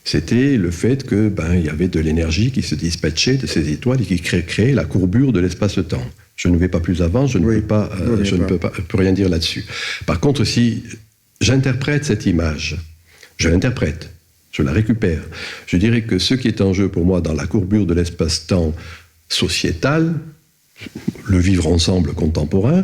c'était le fait que il y avait de l'énergie qui se dispatchait de ces étoiles et qui créait la courbure de l'espace-temps. Je ne vais pas plus avant, je ne peux rien dire là-dessus. Par contre, si j'interprète cette image, je la récupère, je dirais que ce qui est en jeu pour moi dans la courbure de l'espace-temps sociétal, le vivre ensemble contemporain,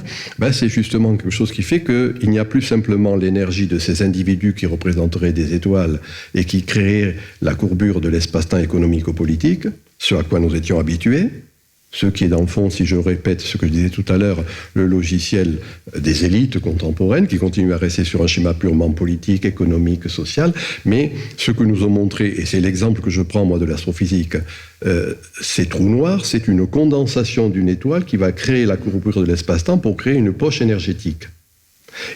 c'est justement quelque chose qui fait qu'il n'y a plus simplement l'énergie de ces individus qui représenteraient des étoiles et qui créeraient la courbure de l'espace-temps économico-politique, ce à quoi nous étions habitués, ce qui est dans le fond, si je répète ce que je disais tout à l'heure, le logiciel des élites contemporaines qui continuent à rester sur un schéma purement politique, économique, social, mais ce que nous ont montré, et c'est l'exemple que je prends moi de l'astrophysique, ces trous noirs, c'est une condensation d'une étoile qui va créer la courbure de l'espace-temps pour créer une poche énergétique.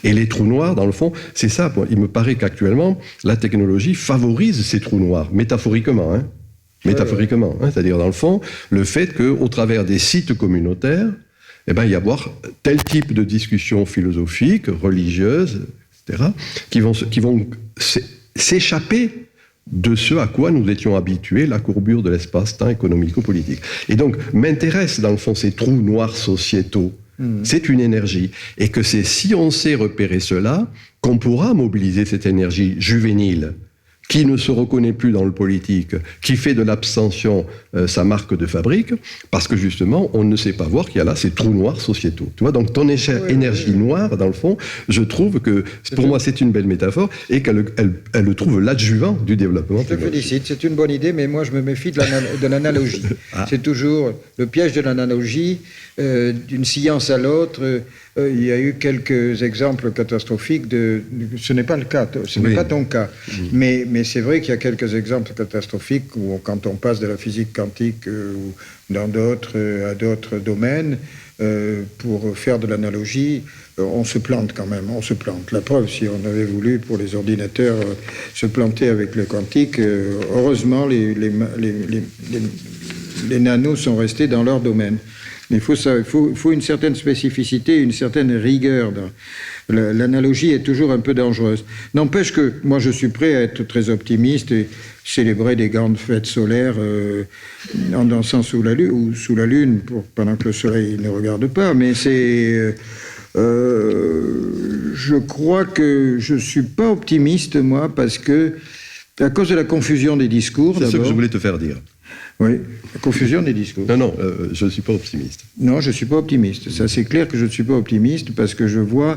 Et les trous noirs, dans le fond, c'est ça. Il me paraît qu'actuellement, la technologie favorise ces trous noirs, métaphoriquement, métaphoriquement, c'est-à-dire dans le fond, le fait qu'au travers des sites communautaires, il y avoir tel type de discussions philosophiques, religieuses, etc., qui vont s'échapper de ce à quoi nous étions habitués, la courbure de l'espace-temps économico-politique. Et donc, m'intéressent dans le fond ces trous noirs sociétaux. C'est une énergie. Et que c'est si on sait repérer cela, qu'on pourra mobiliser cette énergie juvénile, qui ne se reconnaît plus dans le politique, qui fait de l'abstention sa marque de fabrique, parce que justement, on ne sait pas voir qu'il y a là ces trous noirs sociétaux. Tu vois, donc ton énergie noire, dans le fond, je trouve que, pour moi, c'est une belle métaphore, et qu'elle le trouve l'adjuvant du développement. Je te félicite, c'est une bonne idée, mais moi, je me méfie de l'analogie. C'est toujours le piège de l'analogie, d'une science à l'autre. Il y a eu quelques exemples catastrophiques ce n'est pas le cas, ce n'est pas ton cas. Mais c'est vrai qu'il y a quelques exemples catastrophiques où, quand on passe de la physique quantique ou à d'autres domaines, pour faire de l'analogie, on se plante quand même, on se plante. La preuve, si on avait voulu, pour les ordinateurs, se planter avec le quantique, heureusement, les nanos sont restés dans leur domaine. Il faut une certaine spécificité, une certaine rigueur. L'analogie est toujours un peu dangereuse. N'empêche que moi, je suis prêt à être très optimiste et célébrer des grandes fêtes solaires en dansant sous la lune, pendant que le soleil ne regarde pas. Mais je crois que je ne suis pas optimiste, moi, parce que, à cause de la confusion des discours, c'est ce que je voulais te faire dire. Oui, la confusion des discours. Non, je ne suis pas optimiste. Non, je ne suis pas optimiste. Ça, c'est clair que je ne suis pas optimiste parce que je vois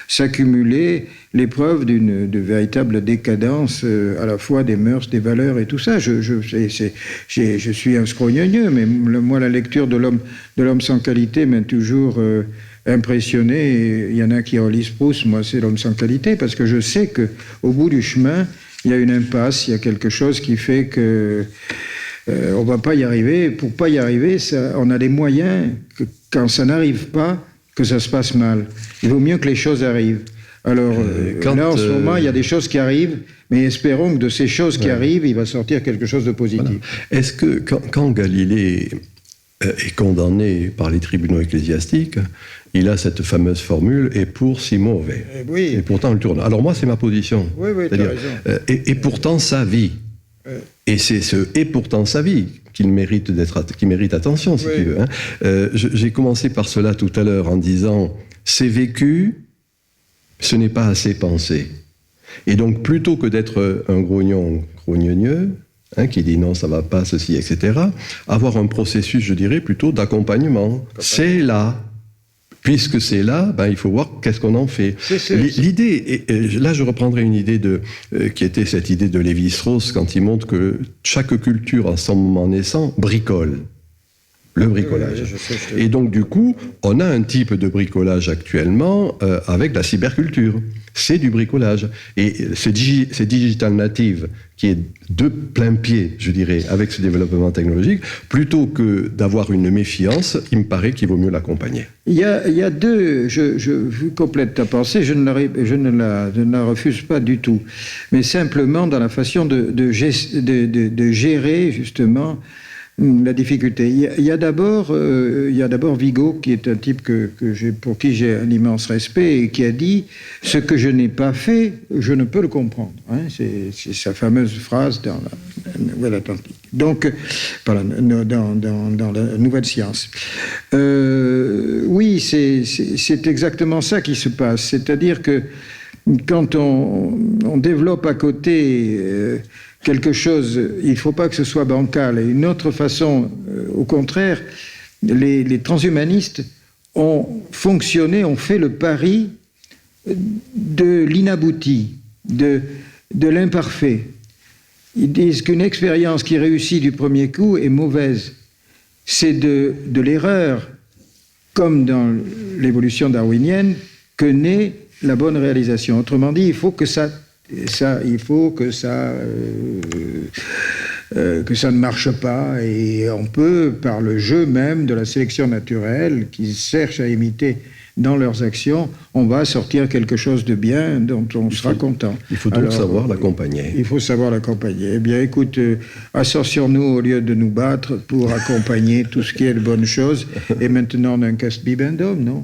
s'accumuler les preuves de véritable décadence à la fois des mœurs, des valeurs et tout ça. Je suis un scrogneux, mais moi, la lecture de l'homme sans qualité m'a toujours impressionné. Et il y en a qui relisent Proust, moi, c'est l'homme sans qualité, parce que je sais qu'au bout du chemin, il y a une impasse, il y a quelque chose qui fait que on ne va pas y arriver. Pour ne pas y arriver, on a des moyens que, quand ça n'arrive pas, que ça se passe mal. Il vaut mieux que les choses arrivent. Alors, là, en ce moment, il y a des choses qui arrivent, mais espérons que de ces choses qui arrivent, il va sortir quelque chose de positif. Voilà. Est-ce que, quand Galilée est condamné par les tribunaux ecclésiastiques, il a cette fameuse formule « et pour si mauvais ». Oui. Et pourtant, il tourne. Alors moi, c'est ma position. Oui, tu as raison. Et pourtant, sa vie Et c'est ce « et pourtant sa vie » qui mérite attention, si tu veux. J'ai commencé par cela tout à l'heure en disant « c'est vécu, ce n'est pas assez pensé ». Et donc, plutôt que d'être un grognon grognonneux, qui dit non, ça va pas, ceci, etc., avoir un processus, je dirais, plutôt d'accompagnement. C'est là. Puisque c'est là, il faut voir qu'est-ce qu'on en fait. L'idée, là je reprendrai une idée qui était cette idée de Lévi-Strauss quand il montre que chaque culture, à son moment naissant, bricole. Le bricolage. Et donc du coup, on a un type de bricolage actuellement avec la cyberculture. C'est du bricolage. Et c'est Digital Native qui est de plein pied, je dirais, avec ce développement technologique, plutôt que d'avoir une méfiance, il me paraît qu'il vaut mieux l'accompagner. Il y a deux, je complète ta pensée, je ne la refuse pas du tout, mais simplement dans la façon de gérer justement la difficulté. Il y a d'abord Vigo, qui est un type pour qui j'ai un immense respect, et qui a dit « Ce que je n'ai pas fait, je ne peux le comprendre ». C'est sa fameuse phrase dans la Nouvelle-Atlantique. Donc, dans la Nouvelle Science. Oui, c'est exactement ça qui se passe. C'est-à-dire que quand on développe à côté quelque chose, il ne faut pas que ce soit bancal. Et une autre façon, au contraire, les transhumanistes ont fonctionné, ont fait le pari de l'inabouti, de l'imparfait. Ils disent qu'une expérience qui réussit du premier coup est mauvaise. C'est de l'erreur, comme dans l'évolution darwinienne, que naît la bonne réalisation. Autrement dit, il faut que ça ne marche pas, et on peut, par le jeu même de la sélection naturelle, qu'ils cherchent à imiter dans leurs actions, on va sortir quelque chose de bien dont on sera content. Il faut donc savoir l'accompagner. Il faut savoir l'accompagner. Eh bien, écoute, associons-nous au lieu de nous battre pour accompagner tout ce qui est de bonnes choses. Et maintenant, on a un casse bibendum, non?